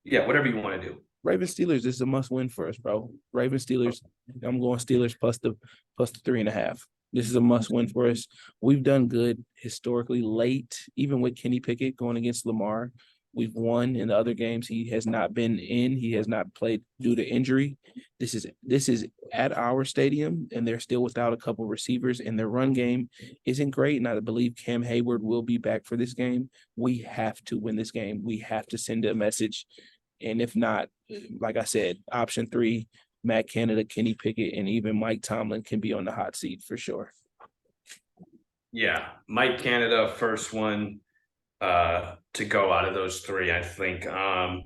yeah, whatever you want to do. Ravens Steelers is a must win for us, bro. Ravens Steelers. I'm going Steelers plus the 3.5. This is a must win for us. We've done good historically late, even with Kenny Pickett going against Lamar. We've won in the other games. He has not been in. He has not played due to injury. This is at our stadium, and they're still without a couple receivers, and their run game isn't great. And I believe Cam Hayward will be back for this game. We have to win this game. We have to send a message. And if not, like I said, option 3, Matt Canada, Kenny Pickett, and even Mike Tomlin can be on the hot seat for sure. Yeah, Mike Canada, first one to go out of those 3, I think. Man,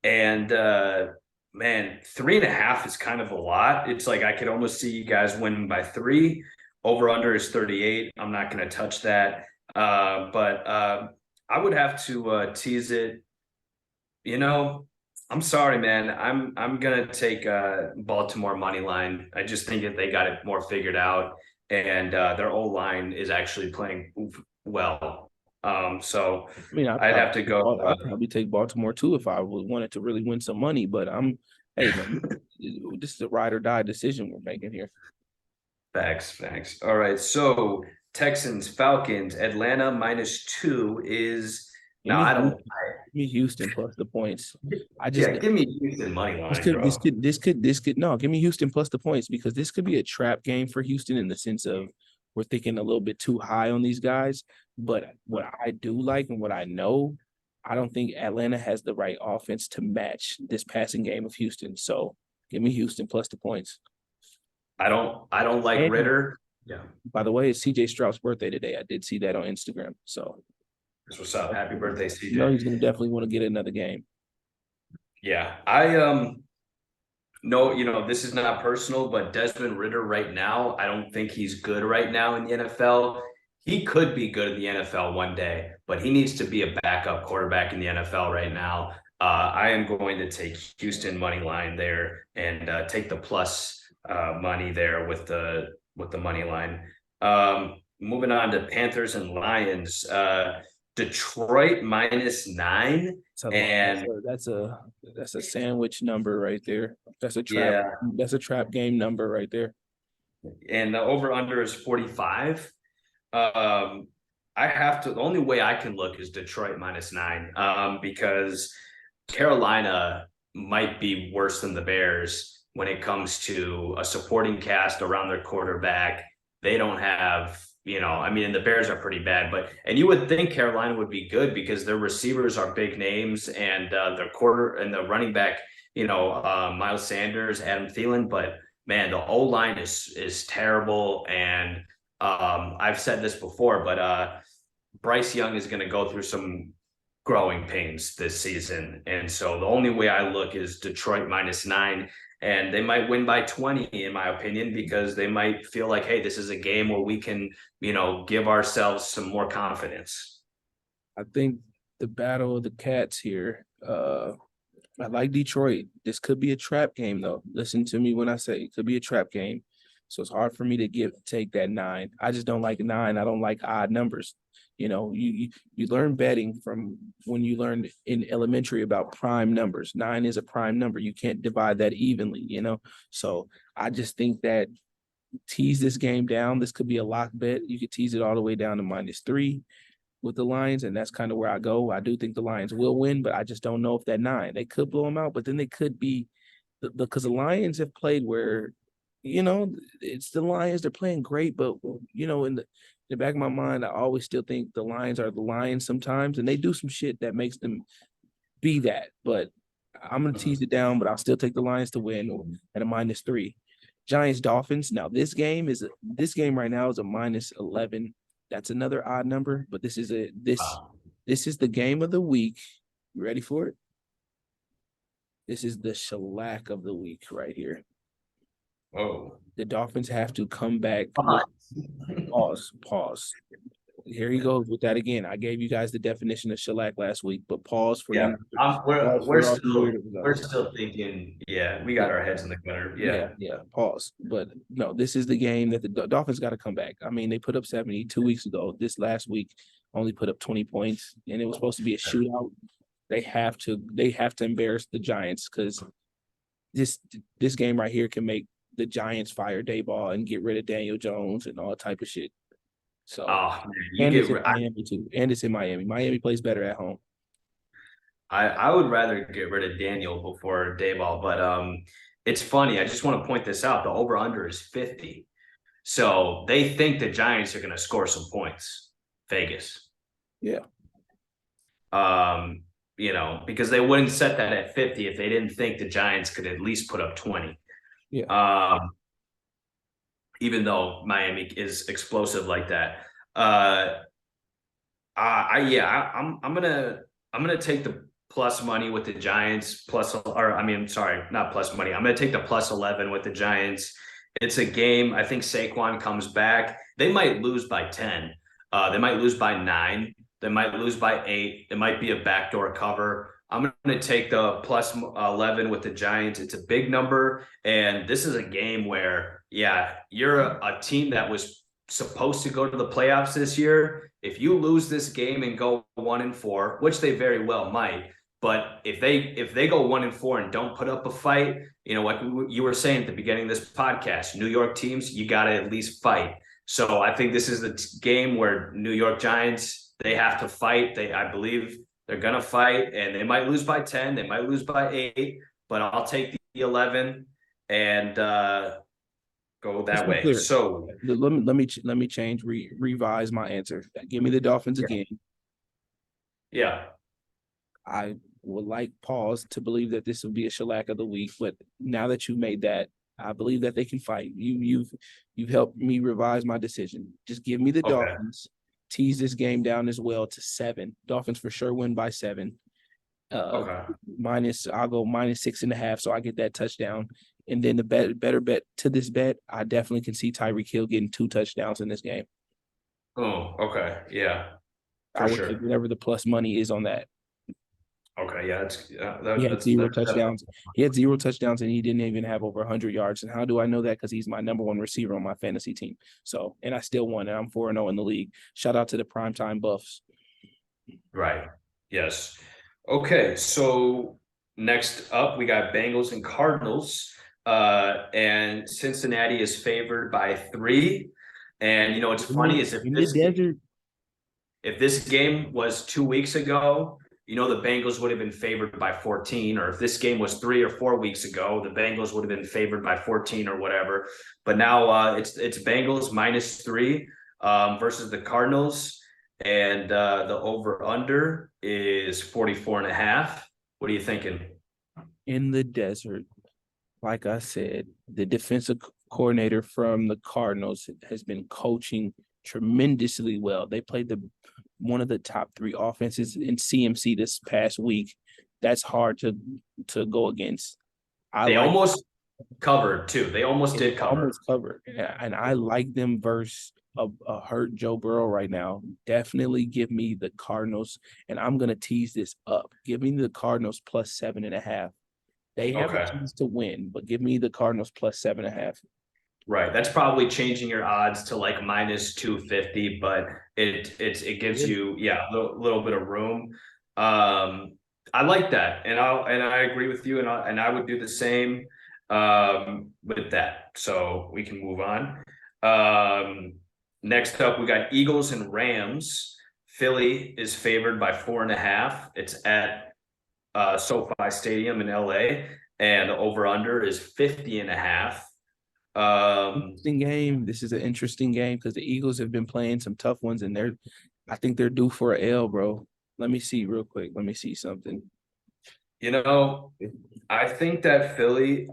3.5 is kind of a lot. It's like I could almost see you guys winning by 3. Over under is 38. I'm not going to touch that. But I would have to tease it. I'm sorry, man. I'm gonna take Baltimore money line. I just think that they got it more figured out, and their O line is actually playing well. So I'd have to go. I'd probably take Baltimore too if I wanted to really win some money. But hey, man, this is a ride or die decision we're making here. Facts. All right, so Texans, Falcons, Atlanta -2 is. No, I don't. Give me Houston plus the points. Give me Houston money line. This could no. Give me Houston plus the points because this could be a trap game for Houston in the sense of we're thinking a little bit too high on these guys. But what I do like and what I know, I don't think Atlanta has the right offense to match this passing game of Houston. So give me Houston plus the points. I don't like Ritter. Yeah. By the way, it's CJ Stroud's birthday today. I did see that on Instagram. So. That's what's up. Happy birthday, CJ. He's going to definitely want to get another game. Yeah. I no, this is not personal, but Desmond Ritter right now, I don't think he's good right now in the NFL. He could be good in the NFL one day, but he needs to be a backup quarterback in the NFL right now. I am going to take Houston money line there and take the plus money there with the money line. Moving on to Panthers and Lions. Detroit -9, and that's a sandwich number right there. That's a trap. Yeah. That's a trap game number right there. And the over under is 45. The only way I can look is Detroit -9, because Carolina might be worse than the Bears when it comes to a supporting cast around their quarterback. They don't have, I mean, the Bears are pretty bad, and you would think Carolina would be good because their receivers are big names and their quarter and the running back, Miles Sanders, Adam Thielen, but man, the O line is terrible. And I've said this before, but Bryce Young is going to go through some growing pains this season. And so the only way I look is Detroit -9. And they might win by 20, in my opinion, because they might feel like, hey, this is a game where we can, give ourselves some more confidence. I think the battle of the cats here. I like Detroit. This could be a trap game, though. Listen to me when I say it could be a trap game. So it's hard for me to take that 9. I just don't like 9. I don't like odd numbers. You learn betting from when you learned in elementary about prime numbers. 9 is a prime number. You can't divide that evenly, So I just think that tease this game down. This could be a lock bet. You could tease it all the way down to -3 with the Lions, and that's kind of where I go. I do think the Lions will win, but I just don't know if that 9. They could blow them out, but then they could be because the Lions have played where, it's the Lions. They're playing great, but in the back of my mind, I always still think the Lions are the Lions sometimes, and they do some shit that makes them be that. But I'm gonna tease it down, but I'll still take the Lions to win at a -3. Giants Dolphins. Now this game right now is a -11. That's another odd number, but this is the game of the week. You ready for it? This is the shellac of the week right here. Oh, The Dolphins have to come back. Pause. Here he goes with that again. I gave you guys the definition of shellac last week, but pause for yeah. you. We're still thinking. Yeah, we got our heads in the gutter. Yeah. Pause. But no, this is the game that the Dolphins got to come back. I mean, they put up 70 2 weeks ago. This last week only put up 20 points, and it was supposed to be a shootout. They have to embarrass the Giants because this game right here can make the Giants fire Dayball and get rid of Daniel Jones and all type of shit. So, it's in Miami too. And it's in Miami. Miami plays better at home. I would rather get rid of Daniel before Dayball, but it's funny. I just want to point this out. The over-under is 50. So they think the Giants are going to score some points. Vegas. Yeah. Because they wouldn't set that at 50 if they didn't think the Giants could at least put up 20. Yeah. Even though Miami is explosive like that. I'm gonna take the plus money with the Giants not plus money. I'm gonna take the +11 with the Giants. It's a game. I think Saquon comes back. They might lose by 10. They might lose by 9. They might lose by 8. It might be a backdoor cover. I'm going to take the +11 with the Giants. It's a big number. And this is a game where, you're a team that was supposed to go to the playoffs this year. If you lose this game and go 1-4, which they very well might, but if they go 1-4 and don't put up a fight, like you were saying at the beginning of this podcast, New York teams, you got to at least fight. So I think this is the game where New York Giants, they have to fight. I believe they're going to fight, and they might lose by 10. They might lose by 8, but I'll take the 11 and go that way. Clear. So let me change, revise my answer. Give me the Dolphins again. Yeah. I would like pause to believe that this will be a shellac of the week, but now that you made that, I believe that they can fight. You've helped me revise my decision. Just give me the Dolphins. Tease this game down as well to 7. Dolphins for sure win by 7. I'll go -6.5, so I get that touchdown. And then the better bet to this bet, I definitely can see Tyreek Hill getting 2 touchdowns in this game. Oh, okay. Yeah. I would take whatever the plus money is on that. Okay, yeah, he had 0 touchdowns. He had 0 touchdowns, and he didn't even have over 100 yards. And how do I know that? Because he's my number 1 receiver on my fantasy team. So, and I still won, and I'm 4-0 in the league. Shout out to the primetime Buffs. Right. Yes. Okay. So next up, we got Bengals and Cardinals. And Cincinnati is favored by 3. And what's funny is if this game was 2 weeks ago, the Bengals would have been favored by 14, or if this game was 3 or 4 weeks ago, the Bengals would have been favored by 14 or whatever. But now it's Bengals -3 versus the Cardinals, and the over under is 44.5. What are you thinking? In the desert, like I said, the defensive coordinator from the Cardinals has been coaching tremendously well. They played one of the top 3 offenses in CMC this past week. That's hard to go against. They almost covered too. They almost did cover. Almost covered. Yeah, and I like them versus a hurt Joe Burrow right now. Definitely give me the Cardinals, and I'm gonna tease this up. Give me the Cardinals +7.5. They have a chance to win, but give me the Cardinals +7.5. Right. That's probably changing your odds to like -250, but it gives you a little bit of room. I like that, and I agree with you, and I would do the same with that. So we can move on. Next up, we got Eagles and Rams. Philly is favored by 4.5. It's at SoFi Stadium in LA, and the over/under is 50.5. Interesting game. This is an interesting game because the Eagles have been playing some tough ones, and I think they're due for an L, bro. Let me see real quick. Let me see something. I think that Philly,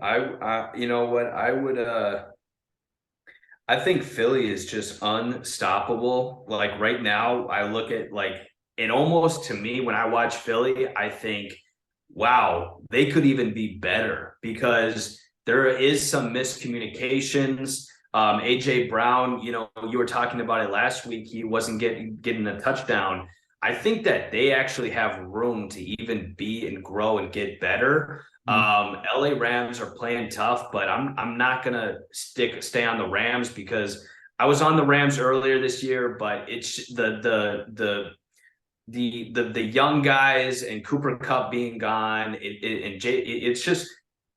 you know what, I think Philly is just unstoppable. Like right now, I look at it almost, to me, when I watch Philly, I think, wow, they could even be better because there is some miscommunications. AJ Brown, you were talking about it last week. He wasn't getting a touchdown. I think that they actually have room to even be and grow and get better. LA Rams are playing tough, but I'm not gonna stay on the Rams because I was on the Rams earlier this year, but it's the young guys and Cooper Kupp being gone.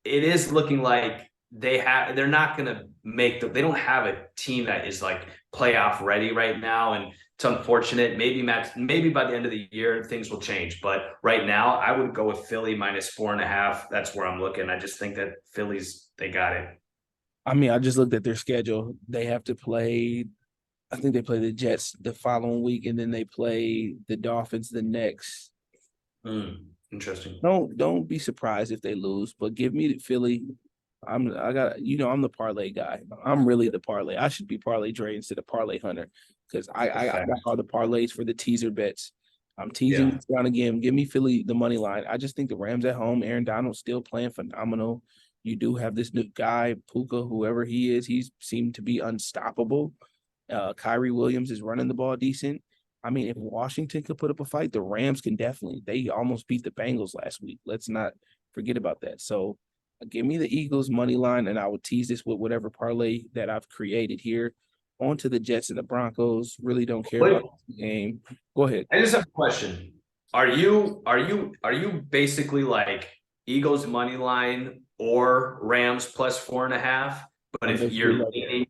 It is looking like they're not gonna they don't have a team that is like playoff ready right now, and it's unfortunate. Maybe by the end of the year things will change, but right now I would go with Philly -4.5. That's where I'm looking. I just think that they got it. I mean, I just looked at their schedule. They have to play. I think they play the Jets the following week, and then they play the Dolphins the next. Interesting. Don't be surprised if they lose, but give me Philly. I'm the parlay guy. I'm really the parlay. I should be Parlay Dre instead of Parlay Hunter because I got all the parlays for the teaser bets. I'm teasing this down again. Give me Philly the money line. I just think the Rams at home. Aaron Donald's still playing phenomenal. You do have this new guy, Puka, whoever he is. He's seemed to be unstoppable. Kyrie Williams is running the ball decent. I mean, if Washington could put up a fight, the Rams can definitely. They almost beat the Bengals last week. Let's not forget about that. So give me the Eagles money line, and I will tease this with whatever parlay that I've created here. On to the Jets and the Broncos. Really don't care about the game. Go ahead. I just have a question. Are you basically like Eagles money line or Rams +4.5? But if you're leaning,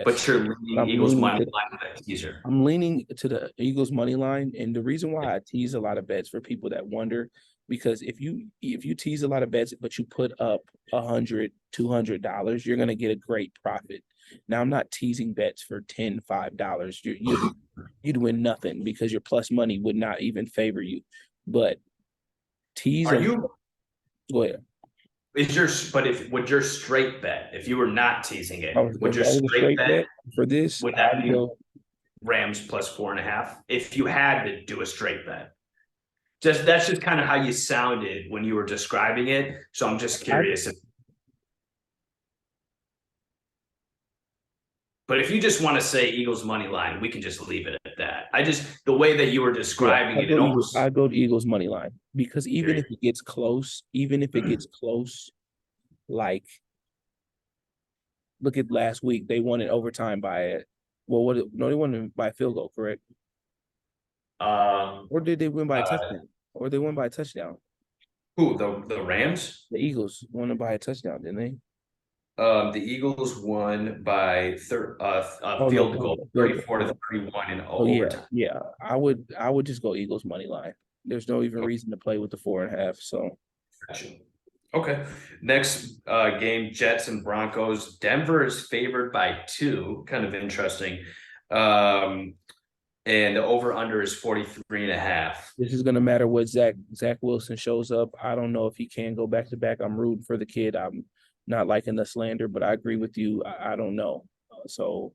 but you're leaning Eagles money line with that teaser. I'm leaning to the Eagles money line, and the reason why I tease a lot of bets for people that wonder, because if you tease a lot of bets but you put up $100, $200, you're gonna get a great profit. Now I'm not teasing bets for $10, $5. You'd win nothing because your plus money would not even favor you. But tease. Go ahead. Would your straight bet, if you were not teasing it, would your straight bet for this? Would that be Rams +4.5? If you had to do a straight bet, that's just kind of how you sounded when you were describing it. So I'm just curious. But if you just want to say Eagles money line, we can just leave it at that. The way that you were describing I go to Eagles money line because even if it gets close, like look at last week, they won in overtime by they won it by a field goal, correct? Or did they win by a touchdown? Or they won by a touchdown? Who, the Rams? The Eagles won it by a touchdown, didn't they? The Eagles won by field goal, 34-31 in overtime. Yeah. I would just go Eagles money line. There's no even reason to play with the 4.5. So Gotcha. Okay. Next game, Jets and Broncos. Denver is favored by 2. Kind of interesting. And the over-under is 43.5. this is gonna matter what Zach Wilson shows up. I don't know if he can go back to back. I'm rooting for the kid. I'm not liking the slander, but I agree with you. I don't know. So,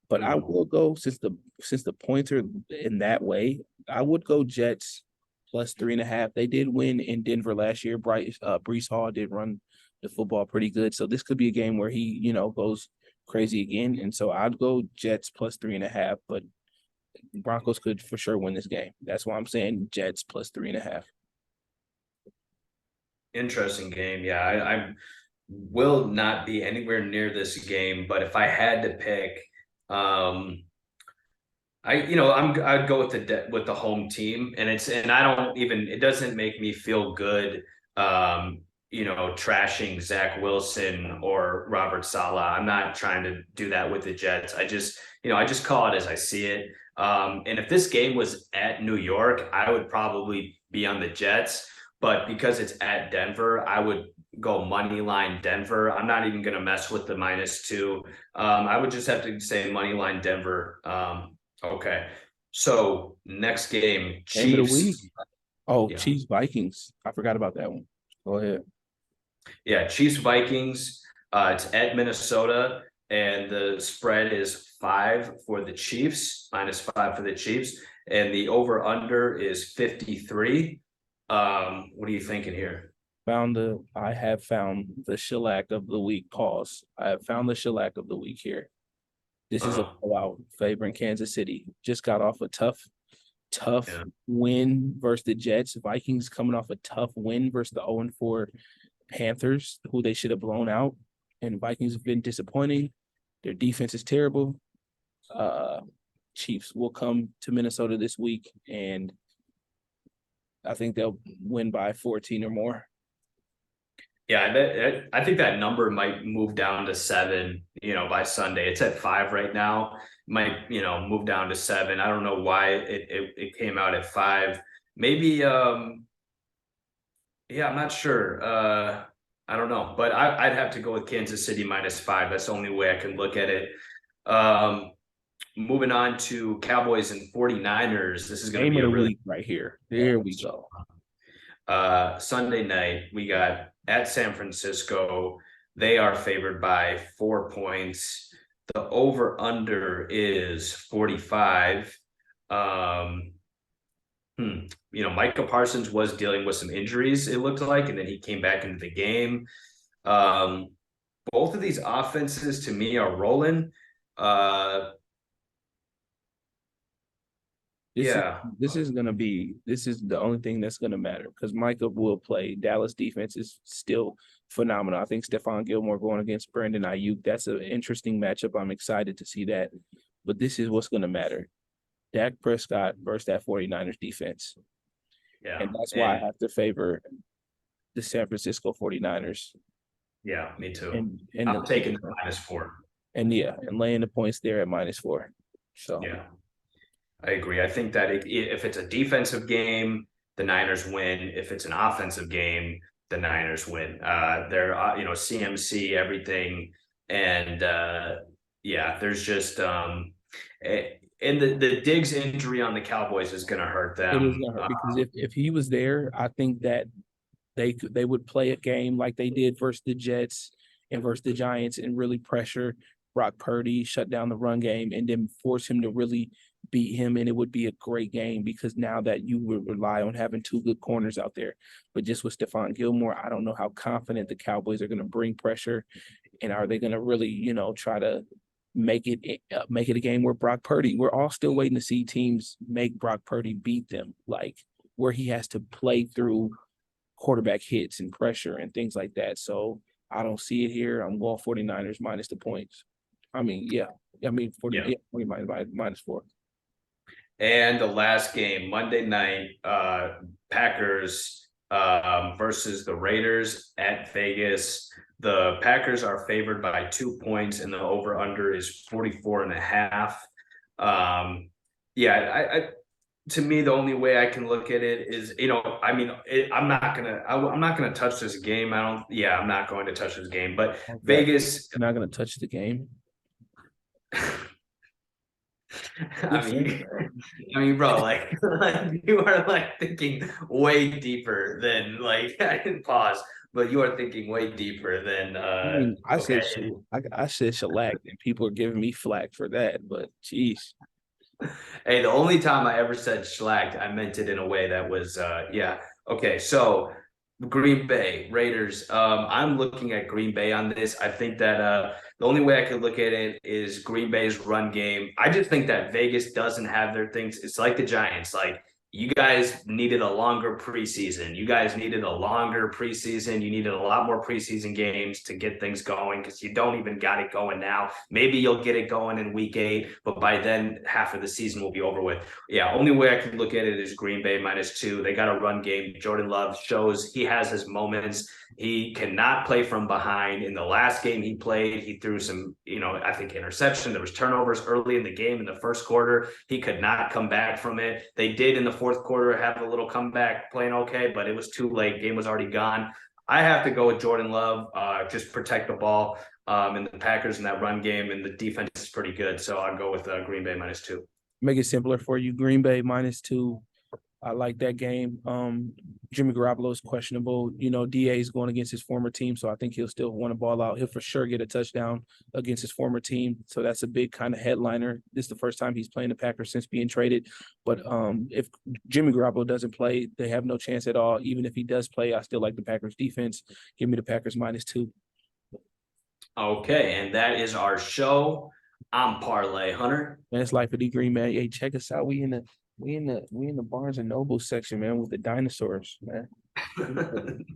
but I will go since the points are in that way. I would go Jets plus 3.5. They did win in Denver last year. Brees Hall did run the football pretty good. So this could be a game where he, goes crazy again. And so I'd go Jets plus 3.5, but Broncos could for sure win this game. That's why I'm saying Jets plus 3.5. Interesting game. Yeah, I will not be anywhere near this game, but if I had to pick, I'd go with the home team, and it doesn't make me feel good, trashing Zach Wilson or Robert Saleh. I'm not trying to do that with the Jets. I just call it as I see it. And if this game was at New York, I would probably be on the Jets, but because it's at Denver, I would go money line Denver. I'm not even going to mess with the -2. I would just have to say money line Denver. Okay. So next game, Game of the week. Chiefs. Oh, Yeah. Chiefs Vikings. I forgot about that one. Go ahead. Yeah, Chiefs Vikings. It's at Minnesota, and the spread is 5 for the Chiefs, -5 for the Chiefs, and the over under is 53. What are you thinking here? I have found the shellac of the week. Pause. I have found the shellac of the week here. This is a blowout favoring Kansas City. Just got off a tough Yeah. win versus the Jets. Vikings coming off a tough win versus the 0-4 Panthers, who they should have blown out. And Vikings have been disappointing. Their defense is terrible. Chiefs will come to Minnesota this week, and I think they'll win by 14 or more. Yeah, I think that number might move down to 7, by Sunday. It's at 5 right now. Might, move down to 7. I don't know why it came out at 5. Maybe, yeah, I'm not sure. I don't know, but I'd have to go with Kansas City -5. That's the only way I can look at it. Moving on to Cowboys and 49ers. This is going to be a really week right here. There we go. Sunday night, we got at San Francisco. They are favored by 4 points. The over under is 45. Micah Parsons was dealing with some injuries, it looked like, and then he came back into the game. Both of these offenses to me are rolling. This is the only thing that's gonna matter because Micah will play. Dallas defense is still phenomenal. I think Stephon Gilmore going against Brandon Ayuk. That's an interesting matchup. I'm excited to see that. But this is what's gonna matter. Dak Prescott versus that 49ers defense. Yeah. And that's why I have to favor the San Francisco 49ers. Yeah, me too. And I'm taking the -4. And laying the points there at -4. So yeah. I agree. I think that if it's a defensive game, the Niners win. If it's an offensive game, the Niners win. They're CMC everything, and there's just and the Diggs injury on the Cowboys is going to hurt them. It is going to hurt because if he was there, I think that they would play a game like they did versus the Jets and versus the Giants and really pressure Brock Purdy, shut down the run game, and then force him to really beat him, and it would be a great game because now that you would rely on having 2 good corners out there. But just with Stephon Gilmore, I don't know how confident the Cowboys are going to bring pressure, and are they going to really, try to make it a game where Brock Purdy, we're all still waiting to see teams make Brock Purdy beat them, like where he has to play through quarterback hits and pressure and things like that. So I don't see it here. I'm going 49ers minus the points. 40 -4. And the last game, Monday night, Packers versus the Raiders at Vegas. The Packers are favored by 2 points, and the over/under is 44.5. to me, the only way I can look at it is, I mean, I'm not gonna touch this game. I'm not going to touch this game. But Okay. Vegas, You're not gonna touch the game. I Just saying, mean, man. bro, like, like you are like thinking way deeper than like I didn't pause, but you are thinking way deeper than I mean, I said okay. I said shellac, and people are giving me flack for that. But geez, Hey, the only time I ever said schlacked, I meant it in a way that was yeah. Okay, so Green Bay Raiders. I'm looking at Green Bay on this. I think that the only way I could look at it is Green Bay's run game. I just think that Vegas doesn't have their things. It's like the Giants. Like you guys needed a longer preseason. You guys needed a longer preseason. You needed a lot more preseason games to get things going because you don't even got it going now. Maybe you'll get it going in week 8, but by then half of the season will be over with. Yeah, only way I could look at it is Green Bay -2. They got a run game. Jordan Love shows he has his moments. He cannot play from behind. In the last game he played, he threw some, I think interception. There was turnovers early in the game in the first quarter. He could not come back from it. They did in the fourth quarter have a little comeback, playing okay, but it was too late. Game was already gone. I have to go with Jordan Love. Just protect the ball. And the Packers in that run game, and the defense is pretty good. So I'll go with Green Bay -2. make it simpler for you. Green Bay -2. I like that game. Jimmy Garoppolo is questionable. DA is going against his former team, so I think he'll still want to ball out. He'll for sure get a touchdown against his former team. So that's a big kind of headliner. This is the first time he's playing the Packers since being traded. But if Jimmy Garoppolo doesn't play, they have no chance at all. Even if he does play, I still like the Packers defense. Give me the Packers -2. Okay, and that is our show. I'm Parlay Hunter. Man, it's Life of the Green, man. Hey, check us out. We in the Barnes and Noble section, man, with the dinosaurs, man.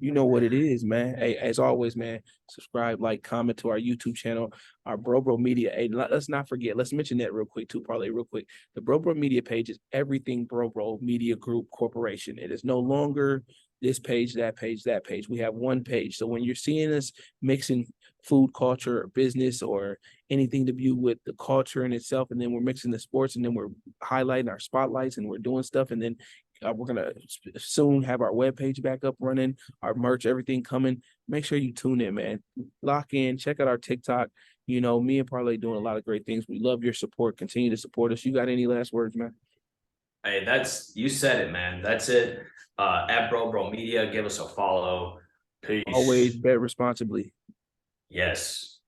You know what it is, man. Hey, as always, man, subscribe, like, comment to our YouTube channel, our Bro Media. Hey, let's not forget, let's mention that real quick too, Parlay, real quick. The Bro Media page is everything Bro Media Group Corporation. It is no longer this page, that page, that page. We have one page. So when you're seeing us mixing food, culture, or business, or anything to do with the culture in itself, and then we're mixing the sports, and then we're highlighting our spotlights, and we're doing stuff, and then we're gonna soon have our webpage back up running, our merch, everything coming. Make sure you tune in, man. Lock in, check out our TikTok. Me and Parlay doing a lot of great things. We love your support. Continue to support us. You got any last words, man? Hey, you said it, man. That's it. At Bro Media, give us a follow. Always Peace. bet responsibly. Yes.